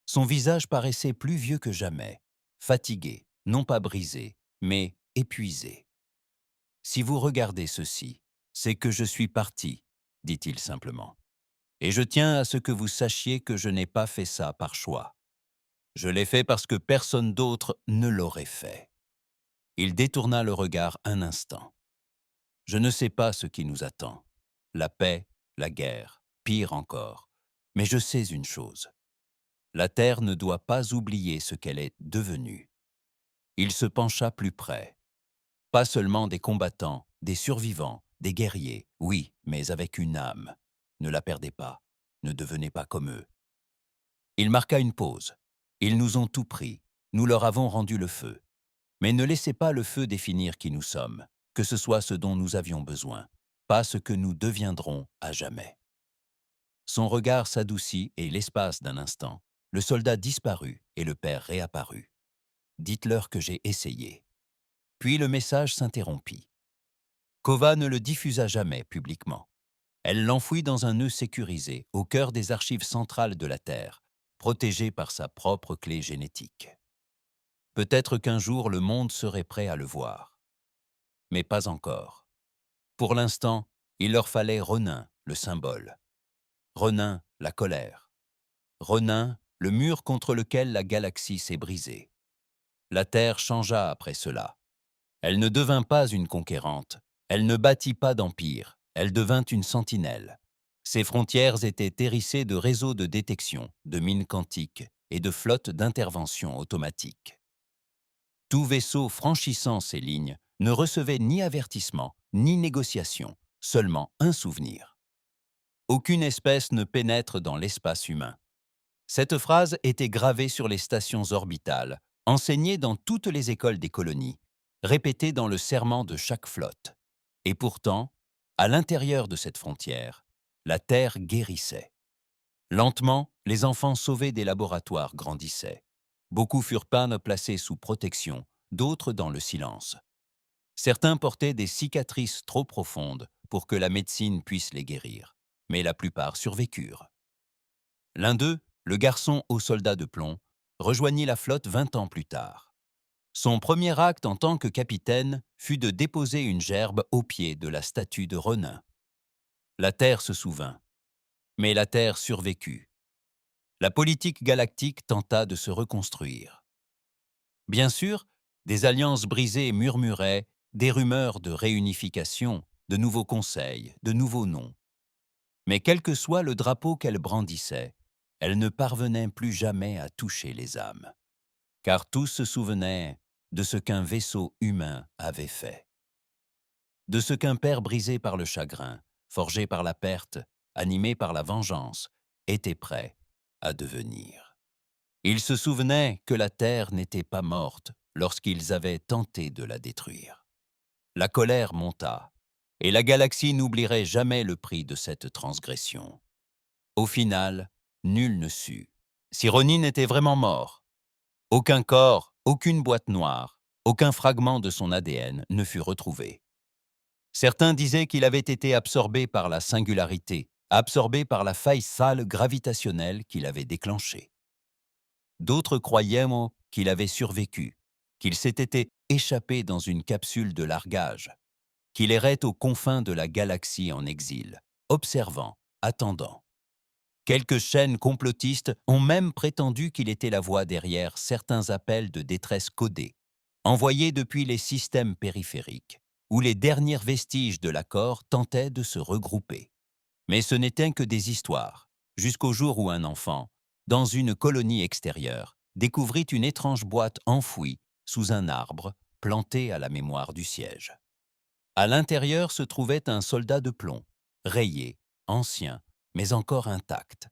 Son visage paraissait plus vieux que jamais, fatigué, non pas brisé, mais épuisé. « Si vous regardez ceci, c'est que je suis parti, » dit-il simplement. « Et je tiens à ce que vous sachiez que je n'ai pas fait ça par choix. Je l'ai fait parce que personne d'autre ne l'aurait fait. » Il détourna le regard un instant. « Je ne sais pas ce qui nous attend. La paix, la guerre, pire encore. Mais je sais une chose. La Terre ne doit pas oublier ce qu'elle est devenue. » Il se pencha plus près. Pas seulement des combattants, des survivants, des guerriers, oui, mais avec une âme. Ne la perdez pas, ne devenez pas comme eux. Il marqua une pause. Ils nous ont tout pris, nous leur avons rendu le feu. Mais ne laissez pas le feu définir qui nous sommes, que ce soit ce dont nous avions besoin, pas ce que nous deviendrons à jamais. Son regard s'adoucit et l'espace d'un instant, le soldat disparut et le père réapparut. Dites-leur que j'ai essayé. Puis le message s'interrompit. Kova ne le diffusa jamais publiquement. Elle l'enfouit dans un nœud sécurisé, au cœur des archives centrales de la Terre, protégé par sa propre clé génétique. Peut-être qu'un jour le monde serait prêt à le voir. Mais pas encore. Pour l'instant, il leur fallait Ronin, le symbole. Ronin, la colère. Ronin, le mur contre lequel la galaxie s'est brisée. La Terre changea après cela. Elle ne devint pas une conquérante, elle ne bâtit pas d'empire, elle devint une sentinelle. Ses frontières étaient hérissées de réseaux de détection, de mines quantiques et de flottes d'intervention automatique. Tout vaisseau franchissant ces lignes ne recevait ni avertissement, ni négociation, seulement un souvenir. Aucune espèce ne pénètre dans l'espace humain. Cette phrase était gravée sur les stations orbitales, enseignée dans toutes les écoles des colonies, répétée dans le serment de chaque flotte. Et pourtant, à l'intérieur de cette frontière, la Terre guérissait. Lentement, les enfants sauvés des laboratoires grandissaient. Beaucoup furent placés sous protection, d'autres dans le silence. Certains portaient des cicatrices trop profondes pour que la médecine puisse les guérir, mais la plupart survécurent. L'un d'eux, le garçon au soldat de plomb, rejoignit la flotte 20 ans plus tard. Son premier acte en tant que capitaine fut de déposer une gerbe au pied de la statue de Ronin. La Terre se souvint, mais la Terre survécut. La politique galactique tenta de se reconstruire. Bien sûr, des alliances brisées murmuraient, des rumeurs de réunification, de nouveaux conseils, de nouveaux noms. Mais quel que soit le drapeau qu'elle brandissait, elle ne parvenait plus jamais à toucher les âmes. Car tous se souvenaient de ce qu'un vaisseau humain avait fait. de ce qu'un père brisé par le chagrin, forgé par la perte, animé par la vengeance, était prêt à devenir. Il se souvenait que la Terre n'était pas morte lorsqu'ils avaient tenté de la détruire. La colère monta, et la galaxie n'oublierait jamais le prix de cette transgression. Au final, nul ne sut si Ronin était vraiment mort. Aucun corps, aucune boîte noire, aucun fragment de son ADN ne fut retrouvé. Certains disaient qu'il avait été absorbé par la singularité, absorbé par la faille sale gravitationnelle qu'il avait déclenchée. D'autres croyaient qu'il avait survécu, qu'il s'était échappé dans une capsule de largage, qu'il errait aux confins de la galaxie en exil, observant, attendant. Quelques chaînes complotistes ont même prétendu qu'il était la voix derrière certains appels de détresse codés, envoyés depuis les systèmes périphériques, où les derniers vestiges de l'accord tentaient de se regrouper. Mais ce n'étaient que des histoires, jusqu'au jour où un enfant, dans une colonie extérieure, découvrit une étrange boîte enfouie sous un arbre planté à la mémoire du siège. À l'intérieur se trouvait un soldat de plomb, rayé, ancien, mais encore intact.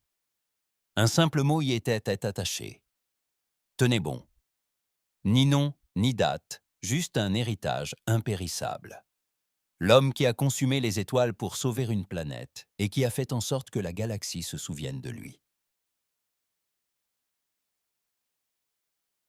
Un simple mot y était attaché. Tenez bon. Ni nom, ni date, juste un héritage impérissable. L'homme qui a consumé les étoiles pour sauver une planète et qui a fait en sorte que la galaxie se souvienne de lui.